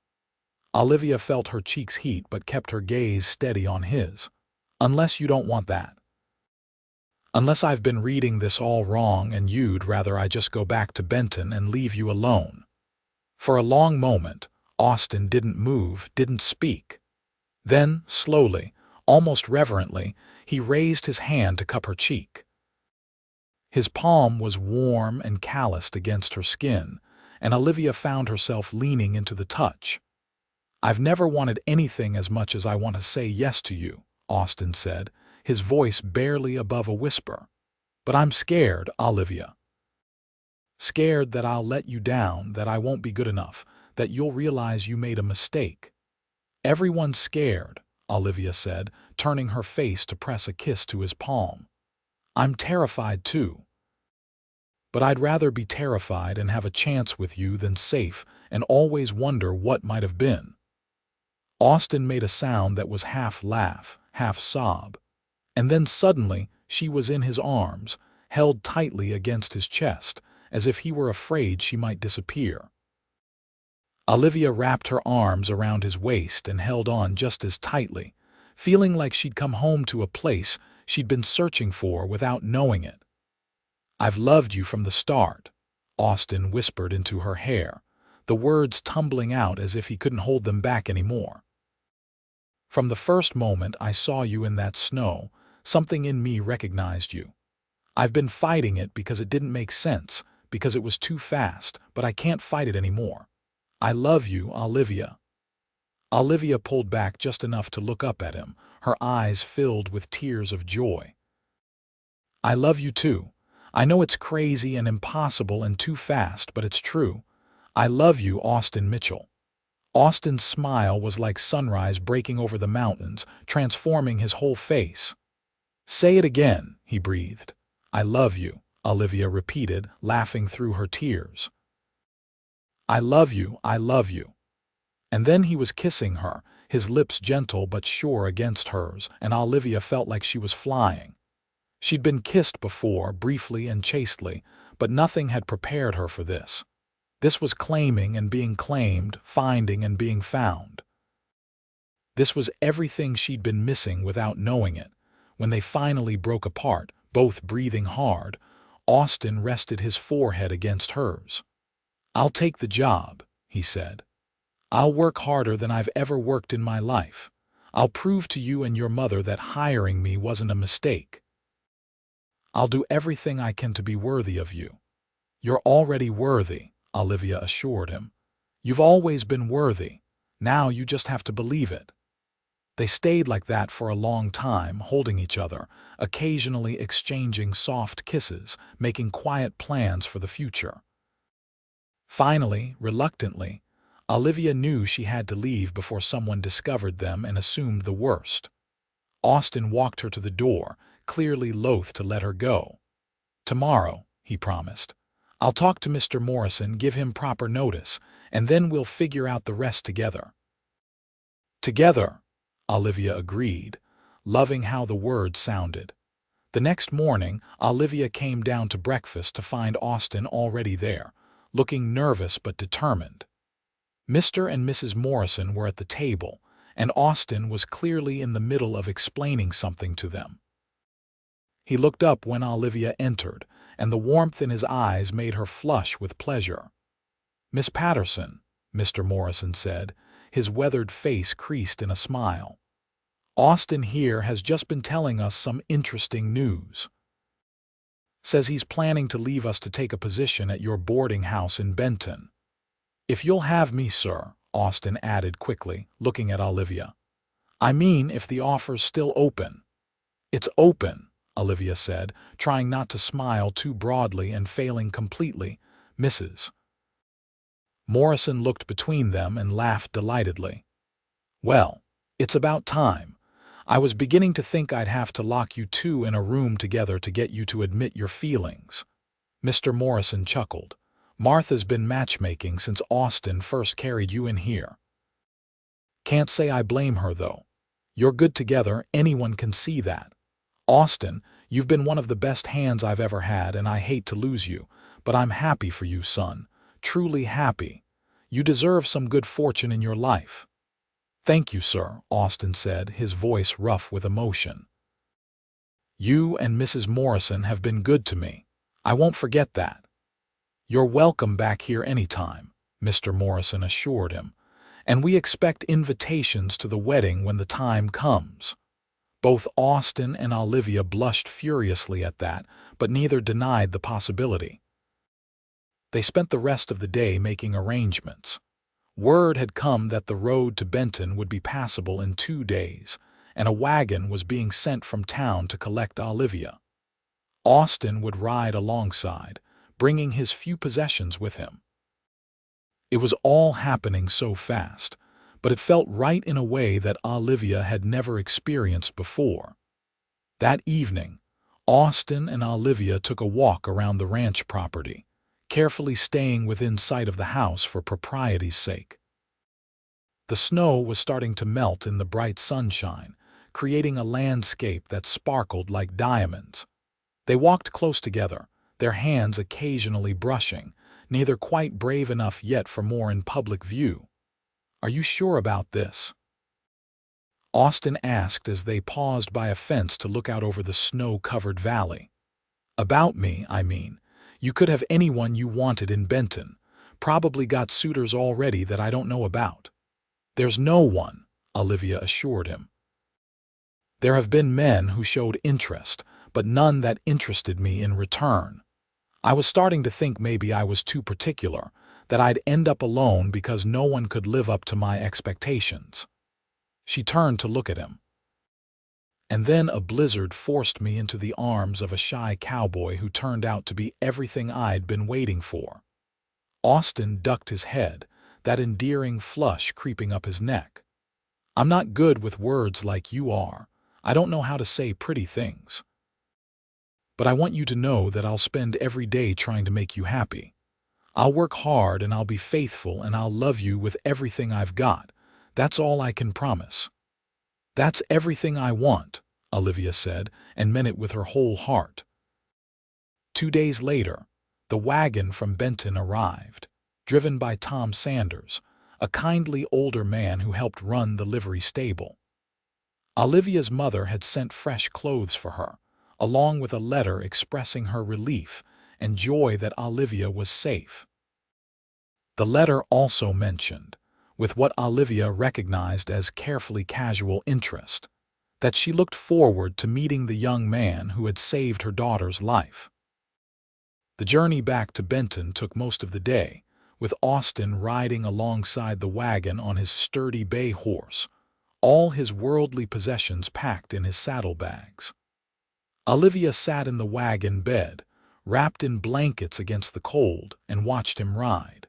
Olivia felt her cheeks heat but kept her gaze steady on his. "Unless you don't want that. Unless I've been reading this all wrong and you'd rather I just go back to Benton and leave you alone." For a long moment, Austin didn't move, didn't speak. Then, slowly, almost reverently, he raised his hand to cup her cheek. His palm was warm and calloused against her skin, and Olivia found herself leaning into the touch. "I've never wanted anything as much as I want to say yes to you," Austin said, his voice barely above a whisper. "But I'm scared, Olivia. Scared that I'll let you down, that I won't be good enough, that you'll realize you made a mistake." "Everyone's scared," Olivia said, turning her face to press a kiss to his palm. "I'm terrified too. But I'd rather be terrified and have a chance with you than safe and always wonder what might have been." Austin made a sound that was half laugh, half sob. And then suddenly she was in his arms, held tightly against his chest, as if he were afraid she might disappear. Olivia wrapped her arms around his waist and held on just as tightly, feeling like she'd come home to a place she'd been searching for without knowing it. "I've loved you from the start," Austin whispered into her hair, the words tumbling out as if he couldn't hold them back anymore. "From the first moment I saw you in that snow, something in me recognized you. I've been fighting it because it didn't make sense, because it was too fast, but I can't fight it anymore. I love you, Olivia." Olivia pulled back just enough to look up at him, her eyes filled with tears of joy. "I love you too. I know it's crazy and impossible and too fast, but it's true. I love you, Austin Mitchell." Austin's smile was like sunrise breaking over the mountains, transforming his whole face. "Say it again," he breathed. "I love you," Olivia repeated, laughing through her tears. "I love you, I love you." And then he was kissing her, his lips gentle but sure against hers, and Olivia felt like she was flying. She'd been kissed before, briefly and chastely, but nothing had prepared her for this. This was claiming and being claimed, finding and being found. This was everything she'd been missing without knowing it. When they finally broke apart, both breathing hard, Austin rested his forehead against hers. "I'll take the job," he said. "I'll work harder than I've ever worked in my life. I'll prove to you and your mother that hiring me wasn't a mistake. I'll do everything I can to be worthy of you." "You're already worthy," Olivia assured him. "You've always been worthy. Now you just have to believe it." They stayed like that for a long time, holding each other, occasionally exchanging soft kisses, making quiet plans for the future. Finally, reluctantly, Olivia knew she had to leave before someone discovered them and assumed the worst. Austin walked her to the door, clearly loath to let her go. "Tomorrow," he promised. "I'll talk to Mr. Morrison, give him proper notice, and then we'll figure out the rest together." "Together," Olivia agreed, loving how the word sounded. The next morning, Olivia came down to breakfast to find Austin already there, looking nervous but determined. Mr. and Mrs. Morrison were at the table, and Austin was clearly in the middle of explaining something to them. He looked up when Olivia entered, and the warmth in his eyes made her flush with pleasure. "Miss Patterson," Mr. Morrison said, his weathered face creased in a smile. "Austin here has just been telling us some interesting news. Says he's planning to leave us to take a position at your boarding house in Benton. If you'll have me, sir," Austin added quickly, looking at Olivia. "I mean, if the offer's still open." "It's open," Olivia said, trying not to smile too broadly and failing completely. Mrs. Morrison looked between them and laughed delightedly. Well, it's about time. I was beginning to think I'd have to lock you two in a room together to get you to admit your feelings. Mr. Morrison chuckled. Martha's been matchmaking since Austin first carried you in here. Can't say I blame her, though. You're good together, anyone can see that. Austin, you've been one of the best hands I've ever had, and I hate to lose you, but I'm happy for you, son. Truly happy. You deserve some good fortune in your life. Thank you, sir, Austin said, his voice rough with emotion. You and Mrs. Morrison have been good to me. I won't forget that. You're welcome back here anytime, Mr. Morrison assured him, and we expect invitations to the wedding when the time comes. Both Austin and Olivia blushed furiously at that, but neither denied the possibility. They spent the rest of the day making arrangements. Word had come that the road to Benton would be passable in 2 days, and a wagon was being sent from town to collect Olivia. Austin would ride alongside, bringing his few possessions with him. It was all happening so fast, but it felt right in a way that Olivia had never experienced before. That evening, Austin and Olivia took a walk around the ranch property, carefully staying within sight of the house for propriety's sake. The snow was starting to melt in the bright sunshine, creating a landscape that sparkled like diamonds. They walked close together, their hands occasionally brushing, neither quite brave enough yet for more in public view. Are you sure about this? Austin asked as they paused by a fence to look out over the snow-covered valley. About me, I mean. You could have anyone you wanted in Benton. Probably got suitors already that I don't know about. There's no one, Olivia assured him. There have been men who showed interest, but none that interested me in return. I was starting to think maybe I was too particular, that I'd end up alone because no one could live up to my expectations. She turned to look at him. And then a blizzard forced me into the arms of a shy cowboy who turned out to be everything I'd been waiting for. Austin ducked his head, that endearing flush creeping up his neck. I'm not good with words like you are. I don't know how to say pretty things. But I want you to know that I'll spend every day trying to make you happy. I'll work hard and I'll be faithful and I'll love you with everything I've got. That's all I can promise. That's everything I want, Olivia said, and meant it with her whole heart. 2 days later, the wagon from Benton arrived, driven by Tom Sanders, a kindly older man who helped run the livery stable. Olivia's mother had sent fresh clothes for her, along with a letter expressing her relief and joy that Olivia was safe. The letter also mentioned, with what Olivia recognized as carefully casual interest, that she looked forward to meeting the young man who had saved her daughter's life. The journey back to Benton took most of the day, with Austin riding alongside the wagon on his sturdy bay horse, all his worldly possessions packed in his saddlebags. Olivia sat in the wagon bed, wrapped in blankets against the cold, and watched him ride.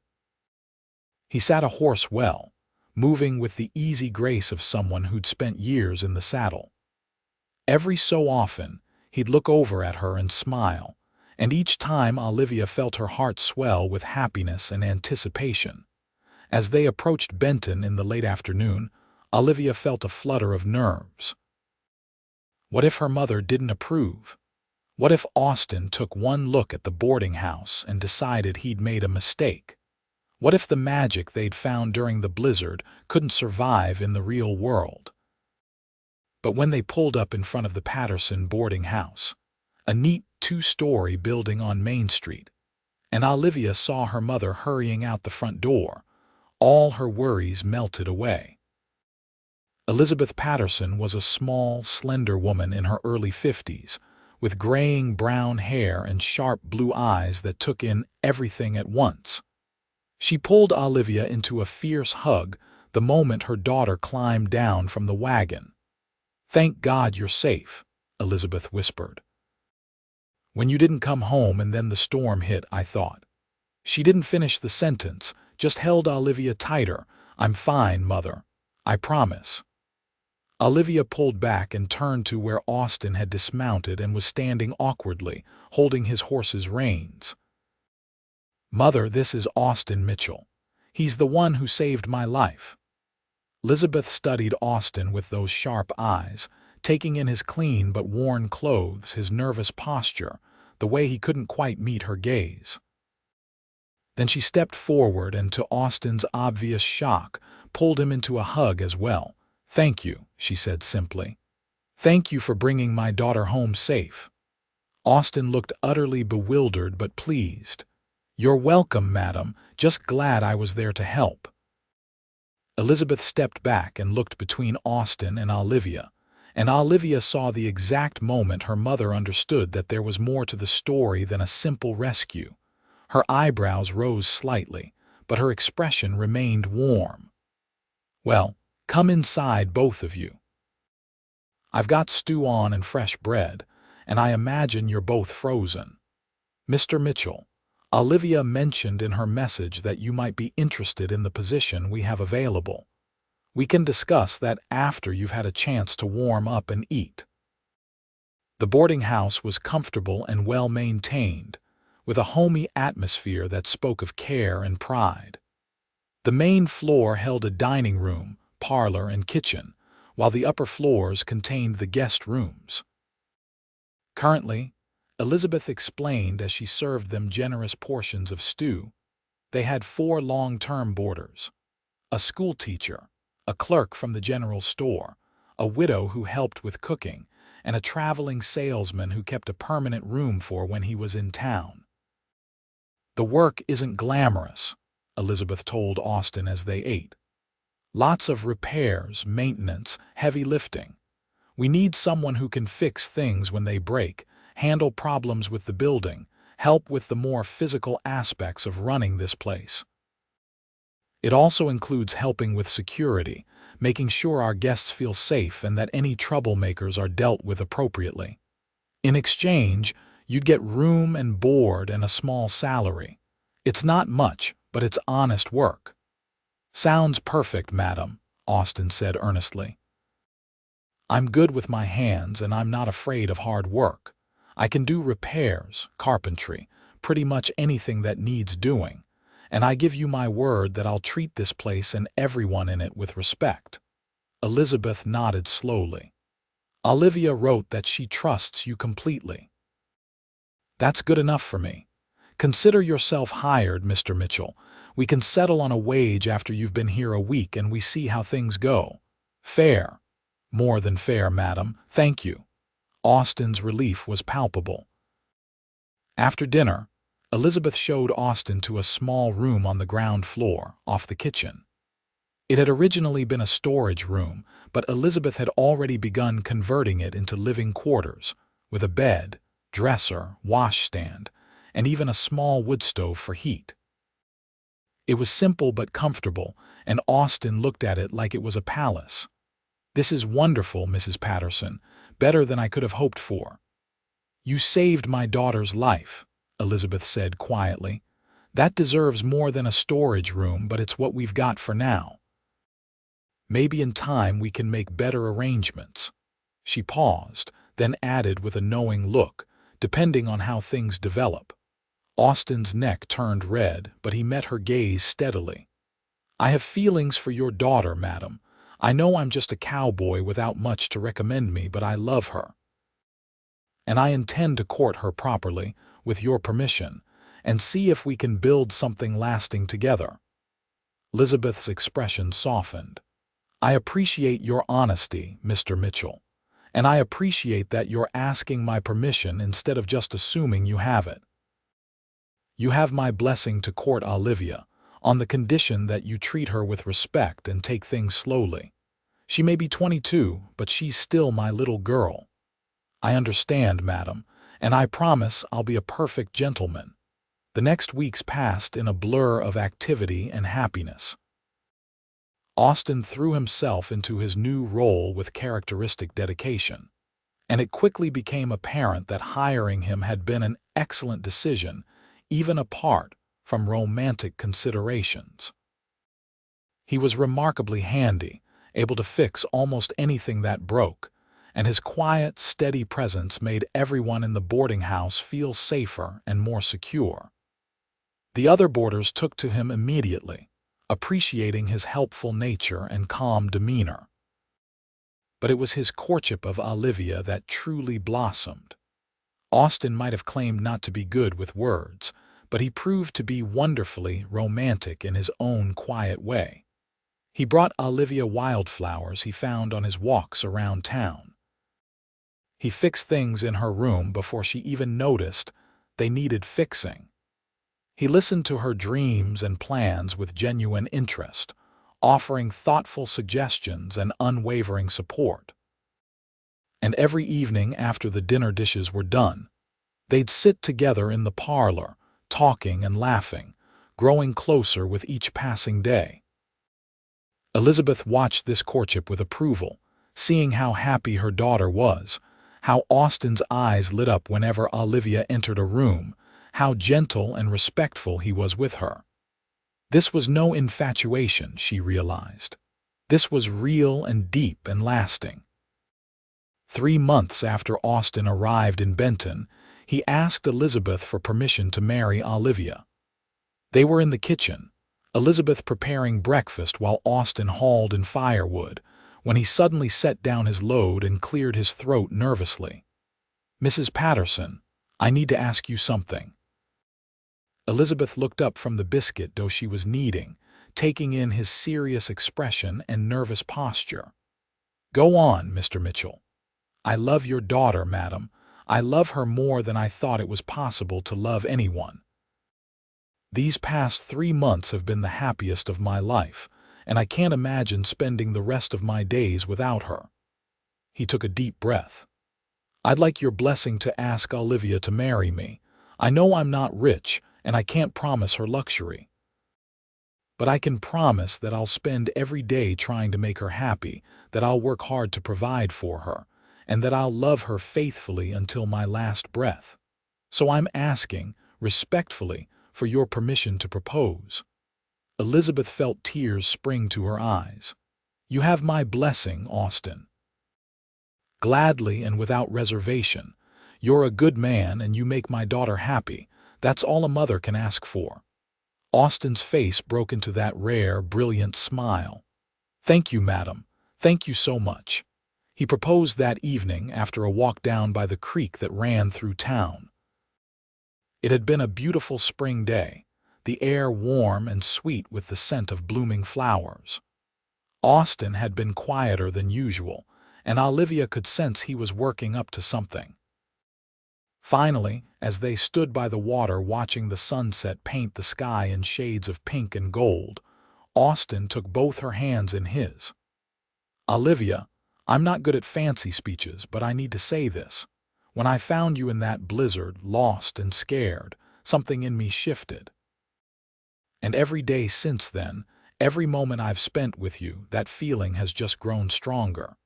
He sat a horse well, moving with the easy grace of someone who'd spent years in the saddle. Every so often, he'd look over at her and smile, and each time Olivia felt her heart swell with happiness and anticipation. As they approached Benton in the late afternoon, Olivia felt a flutter of nerves. What if her mother didn't approve? What if Austin took one look at the boarding house and decided he'd made a mistake? What if the magic they'd found during the blizzard couldn't survive in the real world? But when they pulled up in front of the Patterson boarding house, a neat 2-story building on Main Street, and Olivia saw her mother hurrying out the front door, all her worries melted away. Elizabeth Patterson was a small, slender woman in her early 50s, with graying brown hair and sharp blue eyes that took in everything at once. She pulled Olivia into a fierce hug the moment her daughter climbed down from the wagon. "Thank God you're safe," Elizabeth whispered. When you didn't come home and then the storm hit, I thought. She didn't finish the sentence, just held Olivia tighter. I'm fine, Mother. I promise. Olivia pulled back and turned to where Austin had dismounted and was standing awkwardly, holding his horse's reins. Mother, this is Austin Mitchell. He's the one who saved my life. Elizabeth studied Austin with those sharp eyes, taking in his clean but worn clothes, his nervous posture, the way he couldn't quite meet her gaze. Then she stepped forward and, to Austin's obvious shock, pulled him into a hug as well. Thank you, she said simply. Thank you for bringing my daughter home safe. Austin looked utterly bewildered but pleased. You're welcome, madam. Just glad I was there to help. Elizabeth stepped back and looked between Austin and Olivia saw the exact moment her mother understood that there was more to the story than a simple rescue. Her eyebrows rose slightly, but her expression remained warm. Well, come inside, both of you. I've got stew on and fresh bread, and I imagine you're both frozen. Mr. Mitchell, Olivia mentioned in her message that you might be interested in the position we have available. We can discuss that after you've had a chance to warm up and eat. The boarding house was comfortable and well-maintained, with a homey atmosphere that spoke of care and pride. The main floor held a dining room, parlor, and kitchen, while the upper floors contained the guest rooms. Currently, Elizabeth explained as she served them generous portions of stew, they had 4 long-term boarders: a schoolteacher, a clerk from the general store, a widow who helped with cooking, and a traveling salesman who kept a permanent room for when he was in town. The work isn't glamorous, Elizabeth told Austin as they ate. Lots of repairs, maintenance, heavy lifting. We need someone who can fix things when they break, handle problems with the building, help with the more physical aspects of running this place. It also includes helping with security, making sure our guests feel safe and that any troublemakers are dealt with appropriately. In exchange, you'd get room and board and a small salary. It's not much, but it's honest work. Sounds perfect, madam, Austin said earnestly. I'm good with my hands and I'm not afraid of hard work. I can do repairs, carpentry, pretty much anything that needs doing, and I give you my word that I'll treat this place and everyone in it with respect. Elizabeth nodded slowly. Olivia wrote that she trusts you completely. That's good enough for me. Consider yourself hired, Mr. Mitchell. We can settle on a wage after you've been here a week and we see how things go. Fair. More than fair, madam. Thank you. Austin's relief was palpable. After dinner, Elizabeth showed Austin to a small room on the ground floor, off the kitchen. It had originally been a storage room, but Elizabeth had already begun converting it into living quarters, with a bed, dresser, washstand, and even a small wood stove for heat. It was simple but comfortable, and Austin looked at it like it was a palace. This is wonderful, Mrs. Patterson, better than I could have hoped for. You saved my daughter's life, Elizabeth said quietly. That deserves more than a storage room, but it's what we've got for now. Maybe in time we can make better arrangements. She paused, then added with a knowing look, depending on how things develop. Austin's neck turned red, but he met her gaze steadily. I have feelings for your daughter, madam. I know I'm just a cowboy without much to recommend me, but I love her. And I intend to court her properly, with your permission, and see if we can build something lasting together. Elizabeth's expression softened. I appreciate your honesty, Mr. Mitchell, and I appreciate that you're asking my permission instead of just assuming you have it. You have my blessing to court Olivia, on the condition that you treat her with respect and take things slowly. She may be 22, but she's still my little girl. I understand, madam, and I promise I'll be a perfect gentleman. The next weeks passed in a blur of activity and happiness. Austin threw himself into his new role with characteristic dedication. and it quickly became apparent that hiring him had been an excellent decision, even apart from romantic considerations. He was remarkably handy, able to fix almost anything that broke, and his quiet, steady presence made everyone in the boarding house feel safer and more secure. The other boarders took to him immediately, appreciating his helpful nature and calm demeanor. But it was his courtship of Olivia that truly blossomed. Austin might have claimed not to be good with words, but he proved to be wonderfully romantic in his own quiet way. He brought Olivia wildflowers he found on his walks around town. He fixed things in her room before she even noticed they needed fixing. He listened to her dreams and plans with genuine interest, offering thoughtful suggestions and unwavering support. And every evening after the dinner dishes were done, they'd sit together in the parlor, talking and laughing, growing closer with each passing day. Elizabeth watched this courtship with approval, seeing how happy her daughter was, how Austin's eyes lit up whenever Olivia entered a room, how gentle and respectful he was with her. This was no infatuation, she realized. This was real and deep and lasting. 3 months after Austin arrived in Benton, he asked Elizabeth for permission to marry Olivia. They were in the kitchen, Elizabeth preparing breakfast while Austin hauled in firewood, when he suddenly set down his load and cleared his throat nervously. "Mrs. Patterson, I need to ask you something." Elizabeth looked up from the biscuit dough she was kneading, taking in his serious expression and nervous posture. "Go on, Mr. Mitchell. I love your daughter, madam. I love her more than I thought it was possible to love anyone. These past 3 months have been the happiest of my life, and I can't imagine spending the rest of my days without her." He took a deep breath. "I'd like your blessing to ask Olivia to marry me. I know I'm not rich, and I can't promise her luxury. But I can promise that I'll spend every day trying to make her happy, that I'll work hard to provide for her, and that I'll love her faithfully until my last breath. So I'm asking, respectfully, for your permission to propose." Elizabeth felt tears spring to her eyes. "You have my blessing, Austin." "Gladly and without reservation. You're a good man and you make my daughter happy. That's all a mother can ask for." Austin's face broke into that rare, brilliant smile. "Thank you, madam. Thank you so much." He proposed that evening after a walk down by the creek that ran through town. It had been a beautiful spring day, the air warm and sweet with the scent of blooming flowers. Austin had been quieter than usual, and Olivia could sense he was working up to something. Finally, as they stood by the water watching the sunset paint the sky in shades of pink and gold, Austin took both her hands in his. "Olivia, I'm not good at fancy speeches, but I need to say this. When I found you in that blizzard, lost and scared, something in me shifted. And every day since then, every moment I've spent with you, that feeling has just grown stronger.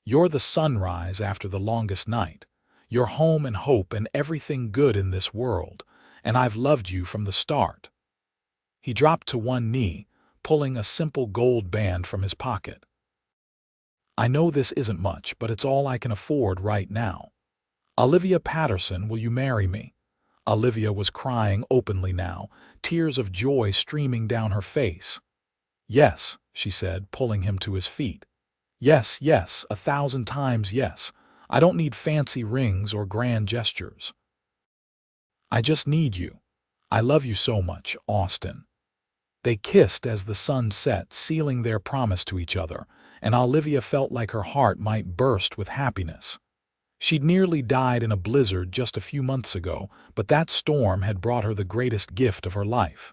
You're the sunrise after the longest night. You're home and hope and everything good in this world, and I've loved you from the start." He dropped to one knee, pulling a simple gold band from his pocket. "I know this isn't much, but it's all I can afford right now. Olivia Patterson, will you marry me?" Olivia was crying openly now, tears of joy streaming down her face. "Yes," she said, pulling him to his feet. "Yes, yes, 1,000 times yes. I don't need fancy rings or grand gestures. I just need you. I love you so much, Austin." They kissed as the sun set, sealing their promise to each other, and Olivia felt like her heart might burst with happiness. She'd nearly died in a blizzard just a few months ago, but that storm had brought her the greatest gift of her life.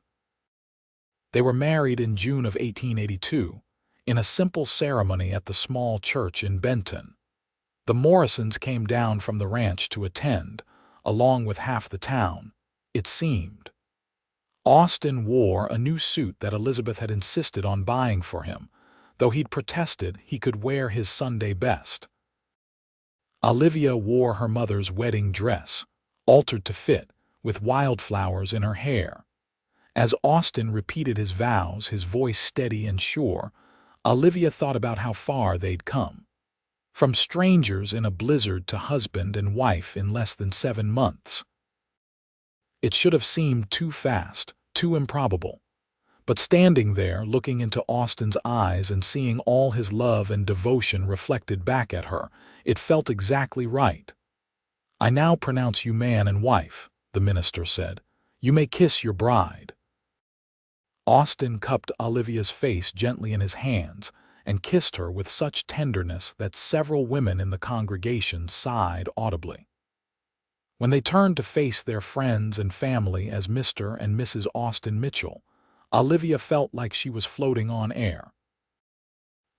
They were married in June of 1882, in a simple ceremony at the small church in Benton. The Morrisons came down from the ranch to attend, along with half the town, it seemed. Austin wore a new suit that Elizabeth had insisted on buying for him, though he'd protested he could wear his Sunday best. Olivia wore her mother's wedding dress, altered to fit, with wildflowers in her hair. As Austin repeated his vows, his voice steady and sure, Olivia thought about how far they'd come. From strangers in a blizzard to husband and wife in less than 7 months. It should have seemed too fast, too improbable. But standing there, looking into Austin's eyes and seeing all his love and devotion reflected back at her, it felt exactly right. "I now pronounce you man and wife," the minister said. "You may kiss your bride." Austin cupped Olivia's face gently in his hands and kissed her with such tenderness that several women in the congregation sighed audibly. When they turned to face their friends and family as Mr. and Mrs. Austin Mitchell, Olivia felt like she was floating on air.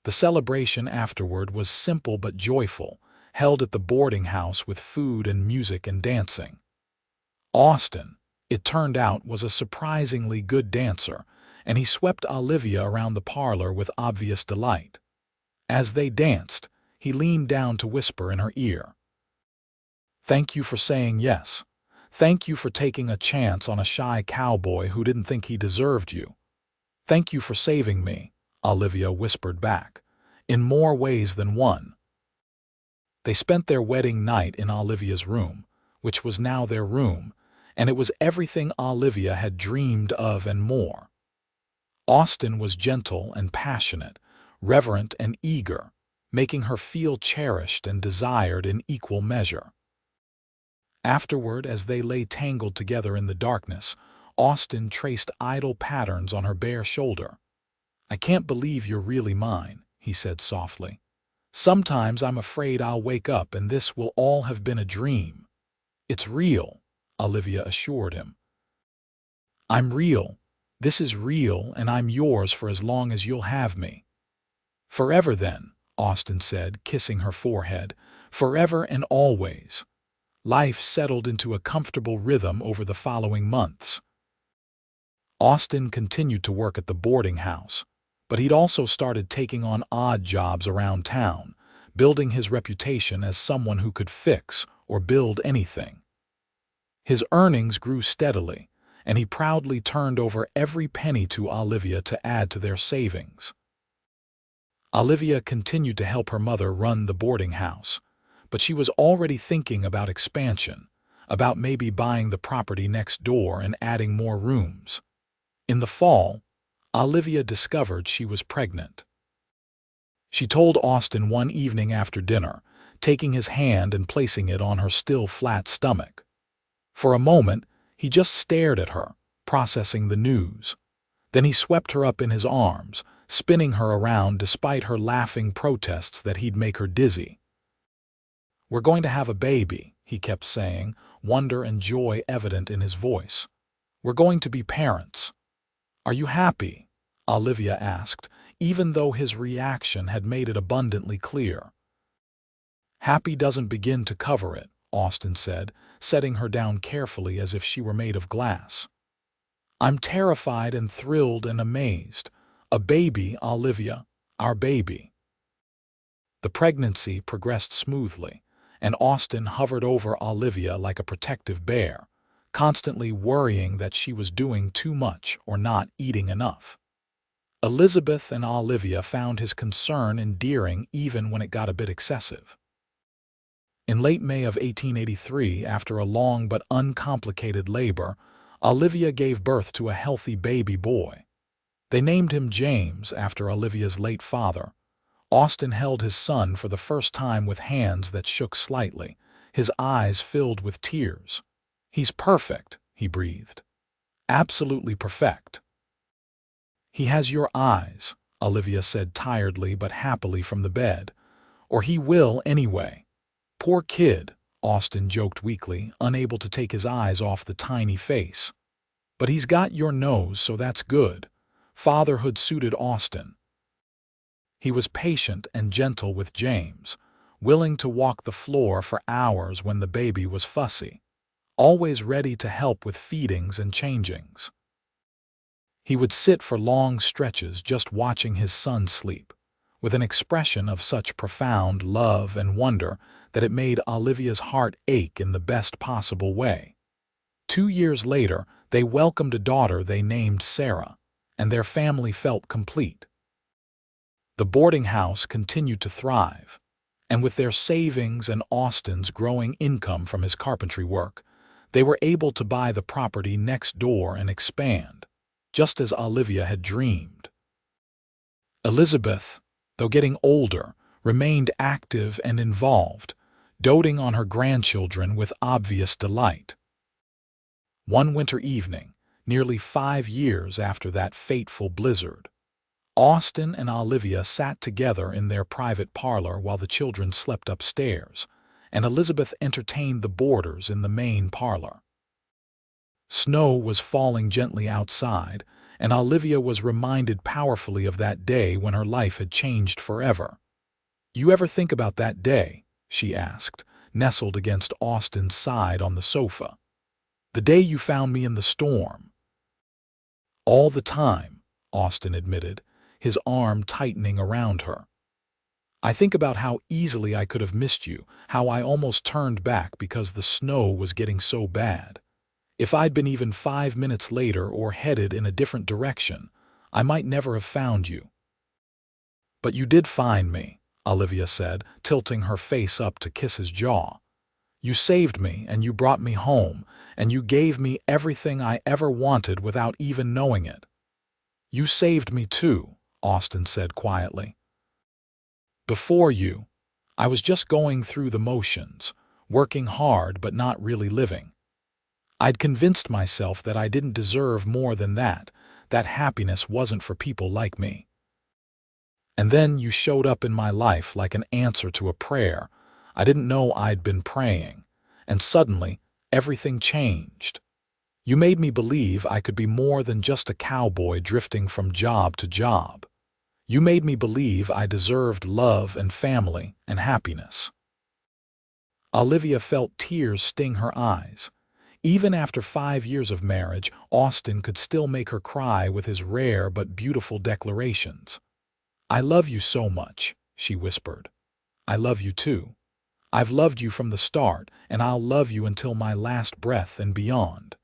The celebration afterward was simple but joyful, held at the boarding house with food and music and dancing. Austin, it turned out, was a surprisingly good dancer, and he swept Olivia around the parlor with obvious delight. As they danced, he leaned down to whisper in her ear, "Thank you for saying yes. Thank you for taking a chance on a shy cowboy who didn't think he deserved you. Thank you for saving me," Olivia whispered back, "in more ways than one." They spent their wedding night in Olivia's room, which was now their room, and it was everything Olivia had dreamed of and more. Austin was gentle and passionate, reverent and eager, making her feel cherished and desired in equal measure. Afterward, as they lay tangled together in the darkness, Austin traced idle patterns on her bare shoulder. "I can't believe you're really mine," he said softly. "Sometimes I'm afraid I'll wake up and this will all have been a dream." "It's real," Olivia assured him. "I'm real. This is real, and I'm yours for as long as you'll have me." "Forever then," Austin said, kissing her forehead. "Forever and always." Life settled into a comfortable rhythm over the following months. Austin continued to work at the boarding house, but he'd also started taking on odd jobs around town, building his reputation as someone who could fix or build anything. His earnings grew steadily, and he proudly turned over every penny to Olivia to add to their savings. Olivia continued to help her mother run the boarding house, but she was already thinking about expansion, about maybe buying the property next door and adding more rooms. In the fall, Olivia discovered she was pregnant. She told Austin one evening after dinner, taking his hand and placing it on her still flat stomach. For a moment, he just stared at her, processing the news. Then he swept her up in his arms, spinning her around despite her laughing protests that he'd make her dizzy. "We're going to have a baby," he kept saying, wonder and joy evident in his voice. "We're going to be parents." "Are you happy?" Olivia asked, even though his reaction had made it abundantly clear. "Happy doesn't begin to cover it," Austin said, setting her down carefully as if she were made of glass. "I'm terrified and thrilled and amazed. A baby, Olivia, our baby." The pregnancy progressed smoothly, and Austin hovered over Olivia like a protective bear, constantly worrying that she was doing too much or not eating enough. Elizabeth and Olivia found his concern endearing even when it got a bit excessive. In late May of 1883, after a long but uncomplicated labor, Olivia gave birth to a healthy baby boy. They named him James after Olivia's late father. Austin held his son for the first time with hands that shook slightly, his eyes filled with tears. "He's perfect," he breathed. "Absolutely perfect." "He has your eyes," Olivia said tiredly but happily from the bed. "Or he will anyway." "Poor kid," Austin joked weakly, unable to take his eyes off the tiny face. "But he's got your nose, so that's good." Fatherhood suited Austin. He was patient and gentle with James, willing to walk the floor for hours when the baby was fussy, always ready to help with feedings and changings. He would sit for long stretches just watching his son sleep, with an expression of such profound love and wonder that it made Olivia's heart ache in the best possible way. 2 years later, they welcomed a daughter they named Sarah, and their family felt complete. The boarding house continued to thrive, and with their savings and Austin's growing income from his carpentry work, they were able to buy the property next door and expand, just as Olivia had dreamed. Elizabeth, though getting older, remained active and involved, doting on her grandchildren with obvious delight. One winter evening, nearly 5 years after that fateful blizzard, Austin and Olivia sat together in their private parlor while the children slept upstairs, and Elizabeth entertained the boarders in the main parlor. Snow was falling gently outside, and Olivia was reminded powerfully of that day when her life had changed forever. "You ever think about that day?" she asked, nestled against Austin's side on the sofa. "The day you found me in the storm." "All the time," Austin admitted, his arm tightening around her. "I think about how easily I could have missed you, how I almost turned back because the snow was getting so bad. If I'd been even 5 minutes later or headed in a different direction, I might never have found you." "But you did find me," Olivia said, tilting her face up to kiss his jaw. "You saved me, and you brought me home, and you gave me everything I ever wanted without even knowing it." "You saved me too," Austin said quietly. "Before you, I was just going through the motions, working hard but not really living. I'd convinced myself that I didn't deserve more than that happiness wasn't for people like me. And then you showed up in my life like an answer to a prayer I didn't know I'd been praying, and suddenly everything changed. You made me believe I could be more than just a cowboy drifting from job to job. You made me believe I deserved love and family and happiness." Olivia felt tears sting her eyes. Even after 5 years of marriage, Austin could still make her cry with his rare but beautiful declarations. "I love you so much," she whispered. "I love you too. I've loved you from the start, and I'll love you until my last breath and beyond."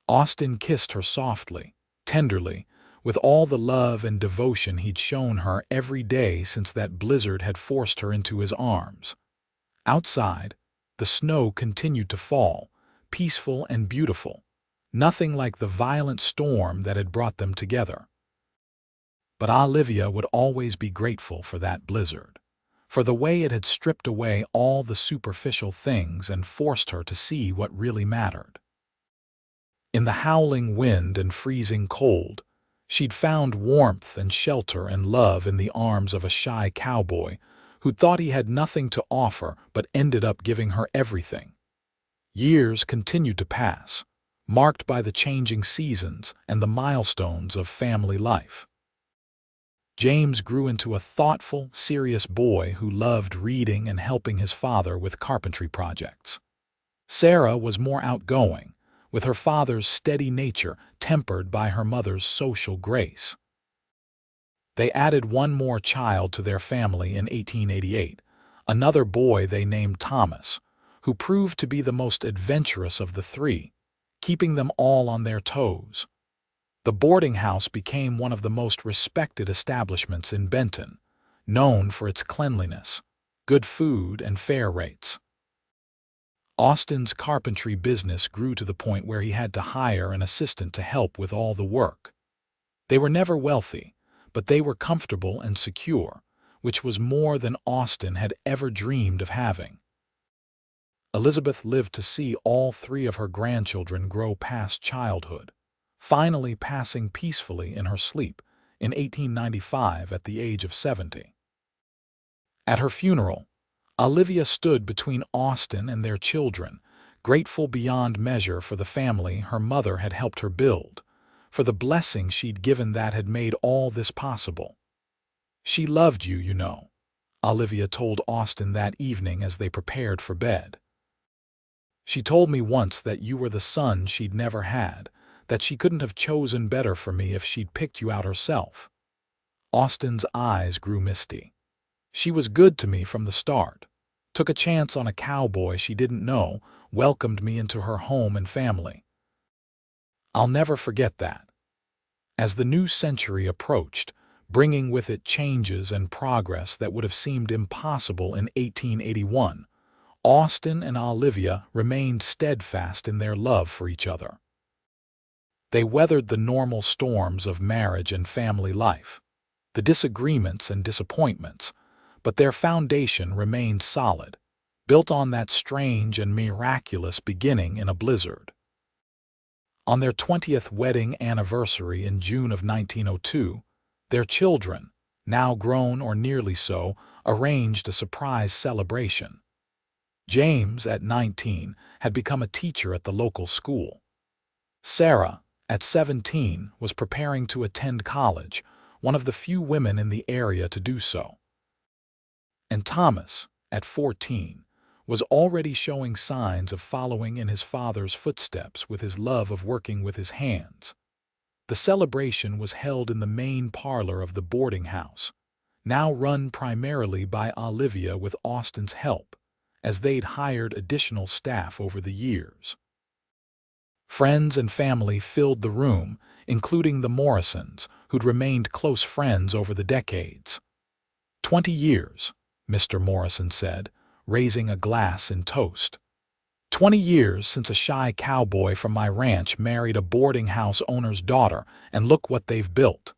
Austin kissed her softly, tenderly, with all the love and devotion he'd shown her every day since that blizzard had forced her into his arms. Outside, the snow continued to fall, peaceful and beautiful, nothing like the violent storm that had brought them together. But Olivia would always be grateful for that blizzard, for the way it had stripped away all the superficial things and forced her to see what really mattered. In the howling wind and freezing cold, she'd found warmth and shelter and love in the arms of a shy cowboy who thought he had nothing to offer but ended up giving her everything. Years continued to pass, marked by the changing seasons and the milestones of family life. James grew into a thoughtful, serious boy who loved reading and helping his father with carpentry projects. Sarah was more outgoing, with her father's steady nature tempered by her mother's social grace. They added one more child to their family in 1888, another boy they named Thomas, who proved to be the most adventurous of the three, keeping them all on their toes. The boarding house became one of the most respected establishments in Benton, known for its cleanliness, good food, and fair rates. Austin's carpentry business grew to the point where he had to hire an assistant to help with all the work. They were never wealthy, but they were comfortable and secure, which was more than Austin had ever dreamed of having. Elizabeth lived to see all 3 of her grandchildren grow past childhood, finally passing peacefully in her sleep in 1895 at the age of 70. At her funeral, Olivia stood between Austin and their children, grateful beyond measure for the family her mother had helped her build, for the blessing she'd given that had made all this possible. "She loved you, you know," Olivia told Austin that evening as they prepared for bed. "She told me once that you were the son she'd never had, that she couldn't have chosen better for me if she'd picked you out herself." Austin's eyes grew misty. She was good to me from the start. Took a chance on a cowboy she didn't know, welcomed me into her home and family. I'll never forget that. As the new century approached, bringing with it changes and progress that would have seemed impossible in 1881, Austin and Olivia remained steadfast in their love for each other. They weathered the normal storms of marriage and family life, the disagreements and disappointments, but their foundation remained solid, built on that strange and miraculous beginning in a blizzard. On their 20th wedding anniversary in June of 1902, their children, now grown or nearly so, arranged a surprise celebration. James, at 19, had become a teacher at the local school. Sarah, at 17, was preparing to attend college, one of the few women in the area to do so. And Thomas, at 14, was already showing signs of following in his father's footsteps with his love of working with his hands. The celebration was held in the main parlor of the boarding house, now run primarily by Olivia with Austin's help, as they'd hired additional staff over the years. Friends and family filled the room, including the Morrisons, who'd remained close friends over the decades. 20 years, Mr. Morrison said, raising a glass in toast. 20 years since a shy cowboy from my ranch married a boarding house owner's daughter, and look what they've built.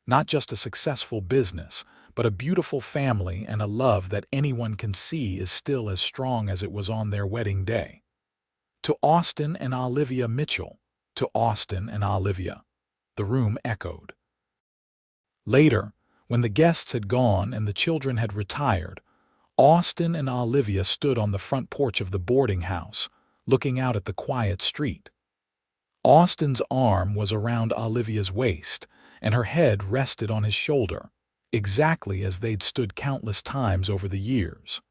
Not just a successful business, but a beautiful family and a love that anyone can see is still as strong as it was on their wedding day. To Austin and Olivia Mitchell, to Austin and Olivia, the room echoed. Later, when the guests had gone and the children had retired, Austin and Olivia stood on the front porch of the boarding house, looking out at the quiet street. Austin's arm was around Olivia's waist, and her head rested on his shoulder, exactly as they'd stood countless times over the years.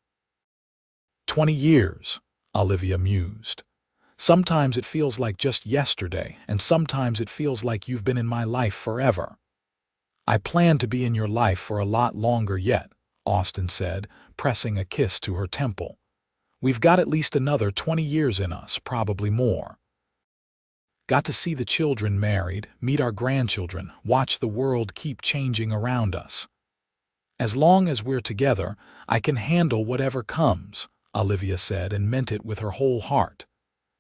20 years, Olivia mused. Sometimes it feels like just yesterday, and sometimes it feels like you've been in my life forever. I plan to be in your life for a lot longer yet, Austin said, pressing a kiss to her temple. We've got at least another 20 years in us, probably more. Got to see the children married, meet our grandchildren, watch the world keep changing around us. As long as we're together, I can handle whatever comes, Olivia said, and meant it with her whole heart.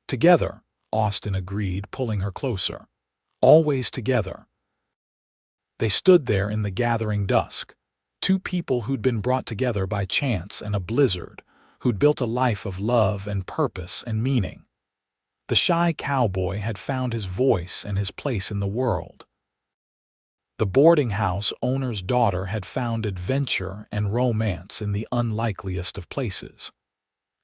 Together, Austin agreed, pulling her closer. Always together. They stood there in the gathering dusk, two people who'd been brought together by chance and a blizzard, who'd built a life of love and purpose and meaning. The shy cowboy had found his voice and his place in the world. The boarding house owner's daughter had found adventure and romance in the unlikeliest of places.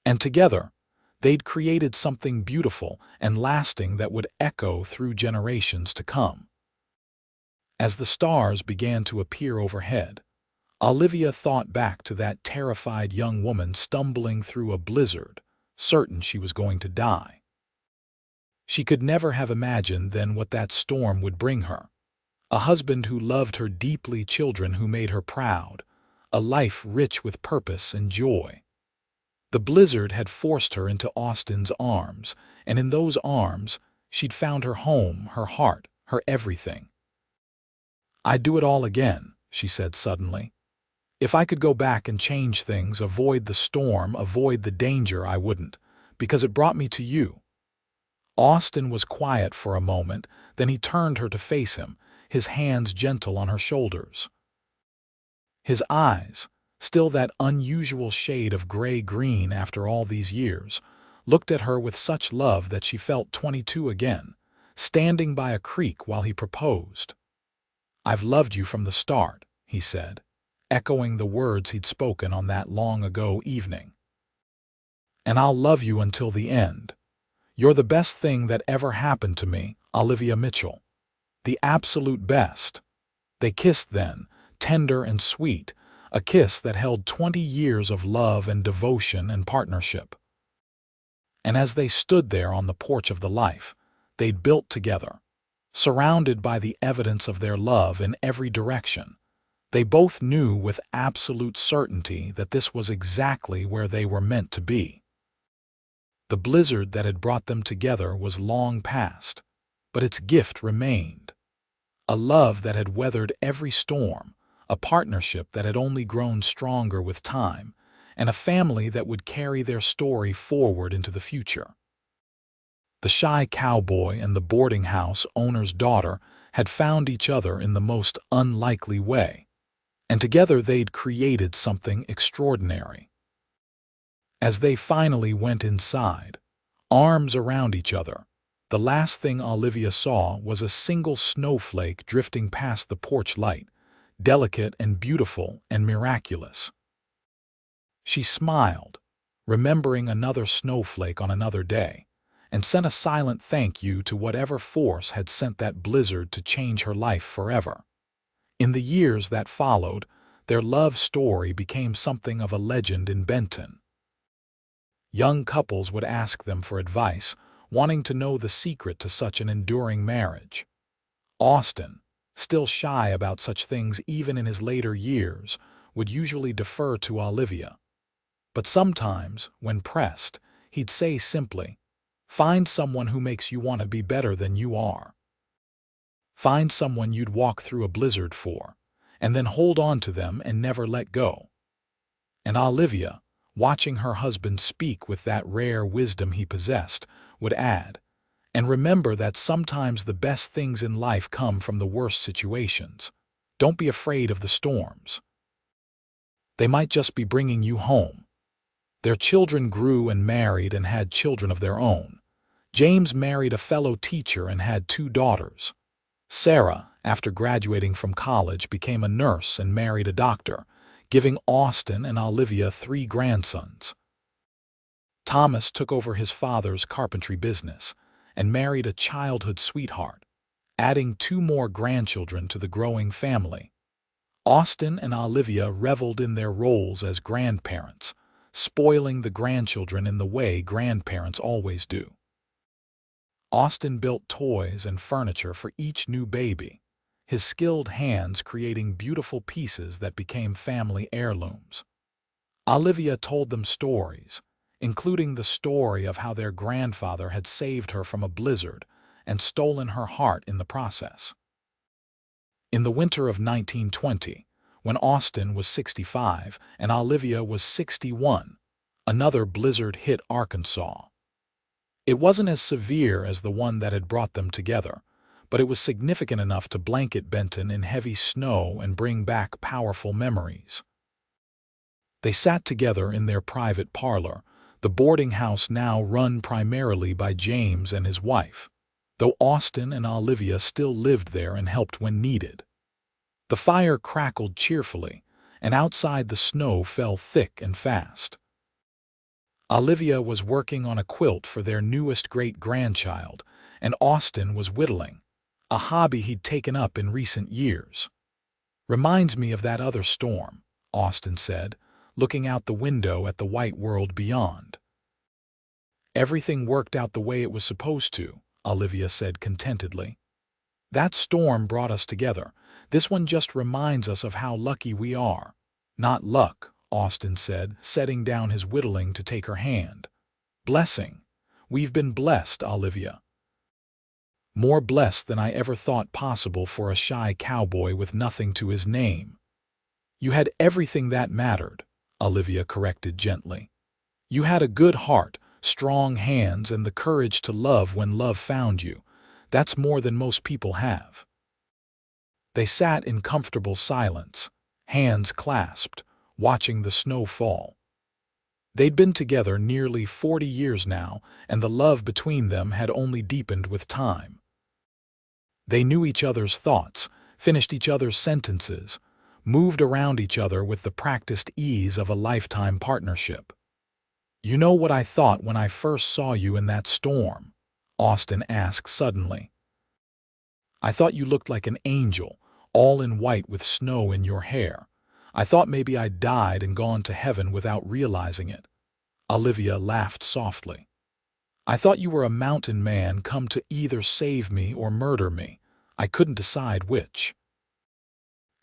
And together, they'd created something beautiful and lasting that would echo through generations to come. As the stars began to appear overhead, Olivia thought back to that terrified young woman stumbling through a blizzard, certain she was going to die. She could never have imagined then what that storm would bring her. A husband who loved her deeply, children who made her proud, a life rich with purpose and joy. The blizzard had forced her into Austin's arms, and in those arms, she'd found her home, her heart, her everything. I'd do it all again, she said suddenly. If I could go back and change things, avoid the storm, avoid the danger, I wouldn't, because it brought me to you. Austin was quiet for a moment, then he turned her to face him, his hands gentle on her shoulders. His eyes, still that unusual shade of gray-green after all these years, looked at her with such love that she felt 22 again, standing by a creek while he proposed. I've loved you from the start, he said, echoing the words he'd spoken on that long-ago evening. And I'll love you until the end. You're the best thing that ever happened to me, Olivia Mitchell. The absolute best. They kissed then, tender and sweet, a kiss that held 20 years of love and devotion and partnership. And as they stood there on the porch of the life they'd built together, surrounded by the evidence of their love in every direction. They both knew with absolute certainty that this was exactly where they were meant to be. The blizzard that had brought them together was long past, but its gift remained. A love that had weathered every storm, a partnership that had only grown stronger with time, and a family that would carry their story forward into the future. The shy cowboy and the boarding house owner's daughter had found each other in the most unlikely way, and together they'd created something extraordinary. As they finally went inside, arms around each other, the last thing Olivia saw was a single snowflake drifting past the porch light, delicate and beautiful and miraculous. She smiled, remembering another snowflake on another day, and sent a silent thank you to whatever force had sent that blizzard to change her life forever. In the years that followed, their love story became something of a legend in Benton. Young couples would ask them for advice, wanting to know the secret to such an enduring marriage. Austin, still shy about such things even in his later years, would usually defer to Olivia. But sometimes, when pressed, he'd say simply, "Find someone who makes you want to be better than you are. Find someone you'd walk through a blizzard for, and then hold on to them and never let go." And Olivia, watching her husband speak with that rare wisdom he possessed, would add, "And remember that sometimes the best things in life come from the worst situations. Don't be afraid of the storms. They might just be bringing you home." Their children grew and married and had children of their own. James married a fellow teacher and had 2 daughters. Sarah, after graduating from college, became a nurse and married a doctor, giving Austin and Olivia 3 grandsons. Thomas took over his father's carpentry business and married a childhood sweetheart, adding 2 more grandchildren to the growing family. Austin and Olivia reveled in their roles as grandparents, spoiling the grandchildren in the way grandparents always do. Austin built toys and furniture for each new baby, his skilled hands creating beautiful pieces that became family heirlooms. Olivia told them stories, including the story of how their grandfather had saved her from a blizzard and stolen her heart in the process. In the winter of 1920, when Austin was 65 and Olivia was 61, another blizzard hit Arkansas. It wasn't as severe as the one that had brought them together, but it was significant enough to blanket Benton in heavy snow and bring back powerful memories. They sat together in their private parlor, the boarding house now run primarily by James and his wife, though Austin and Olivia still lived there and helped when needed. The fire crackled cheerfully, and outside the snow fell thick and fast. Olivia was working on a quilt for their newest great-grandchild, and Austin was whittling, a hobby he'd taken up in recent years. "Reminds me of that other storm," Austin said, looking out the window at the white world beyond. "Everything worked out the way it was supposed to," Olivia said contentedly. "That storm brought us together. This one just reminds us of how lucky we are." "Not luck," Austin said, setting down his whittling to take her hand. "Blessing. We've been blessed, Olivia. More blessed than I ever thought possible for a shy cowboy with nothing to his name." "You had everything that mattered," Olivia corrected gently. "You had a good heart, strong hands, and the courage to love when love found you. That's more than most people have." They sat in comfortable silence, hands clasped, watching the snow fall. They'd been together nearly 40 years now, and the love between them had only deepened with time. They knew each other's thoughts, finished each other's sentences, moved around each other with the practiced ease of a lifetime partnership. "You know what I thought when I first saw you in that storm?" Austin asked suddenly. "I thought you looked like an angel, all in white with snow in your hair. I thought maybe I'd died and gone to heaven without realizing it." Olivia laughed softly. "I thought you were a mountain man come to either save me or murder me, I couldn't decide which."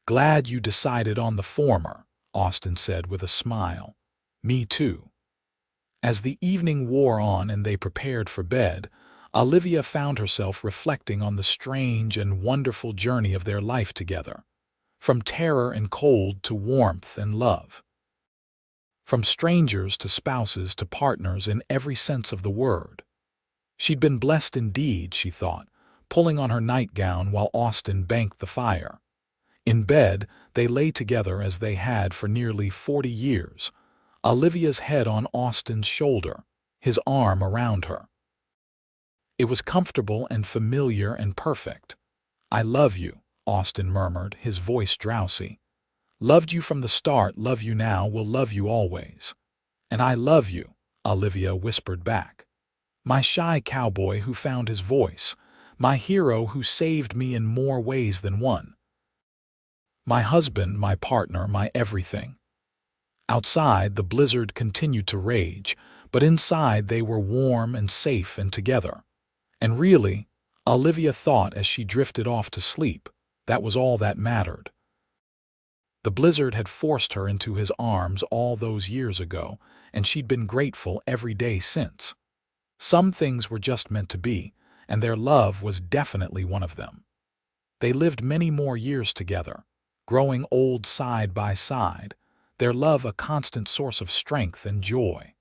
"Glad you decided on the former," Austin said with a smile. "Me too." As the evening wore on and they prepared for bed, Olivia found herself reflecting on the strange and wonderful journey of their life together, from terror and cold to warmth and love. From strangers to spouses to partners in every sense of the word. She'd been blessed indeed, she thought, pulling on her nightgown while Austin banked the fire. In bed, they lay together as they had for nearly 40 years, Olivia's head on Austin's shoulder, his arm around her. It was comfortable and familiar and perfect. "I love you," Austin murmured, his voice drowsy. "Loved you from the start, love you now, will love you always." "And I love you," Olivia whispered back. "My shy cowboy who found his voice, my hero who saved me in more ways than one. My husband, my partner, my everything." Outside, the blizzard continued to rage, but inside they were warm and safe and together. And really, Olivia thought as she drifted off to sleep, that was all that mattered. The blizzard had forced her into his arms all those years ago, and she'd been grateful every day since. Some things were just meant to be, and their love was definitely one of them. They lived many more years together, growing old side by side, their love a constant source of strength and joy.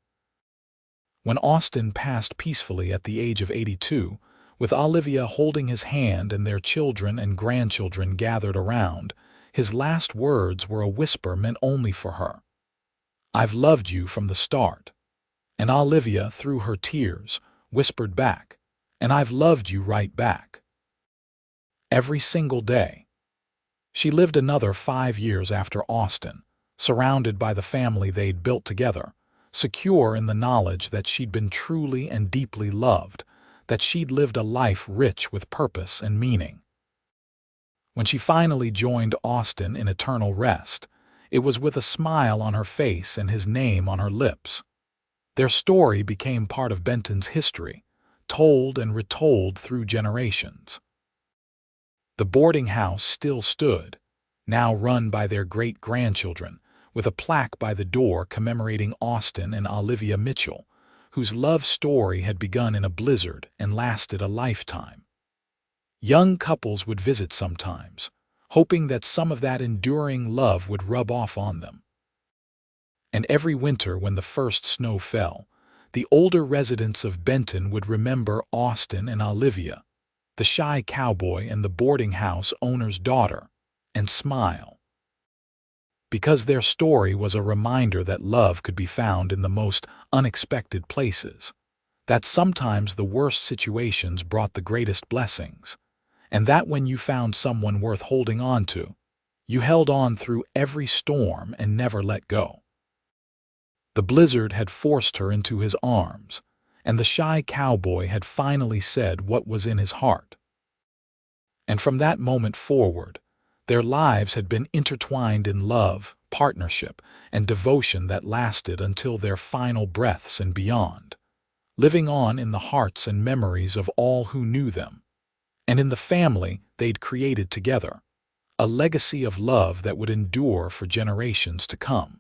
When Austin passed peacefully at the age of 82, with Olivia holding his hand and their children and grandchildren gathered around, his last words were a whisper meant only for her. "I've loved you from the start." And Olivia, through her tears, whispered back, "And I've loved you right back." Every single day. She lived another 5 years after Austin, surrounded by the family they'd built together, secure in the knowledge that she'd been truly and deeply loved, that she'd lived a life rich with purpose and meaning. When she finally joined Austin in eternal rest, it was with a smile on her face and his name on her lips. Their story became part of Benton's history, told and retold through generations. The boarding house still stood, now run by their great-grandchildren, with a plaque by the door commemorating Austin and Olivia Mitchell, whose love story had begun in a blizzard and lasted a lifetime. Young couples would visit sometimes, hoping that some of that enduring love would rub off on them. And every winter when the first snow fell, the older residents of Benton would remember Austin and Olivia, the shy cowboy and the boarding house owner's daughter, and smile. Because their story was a reminder that love could be found in the most unexpected places, that sometimes the worst situations brought the greatest blessings, and that when you found someone worth holding on to, you held on through every storm and never let go. The blizzard had forced her into his arms, and the shy cowboy had finally said what was in his heart. And from that moment forward, their lives had been intertwined in love, partnership, and devotion that lasted until their final breaths and beyond, living on in the hearts and memories of all who knew them, and in the family they'd created together, a legacy of love that would endure for generations to come.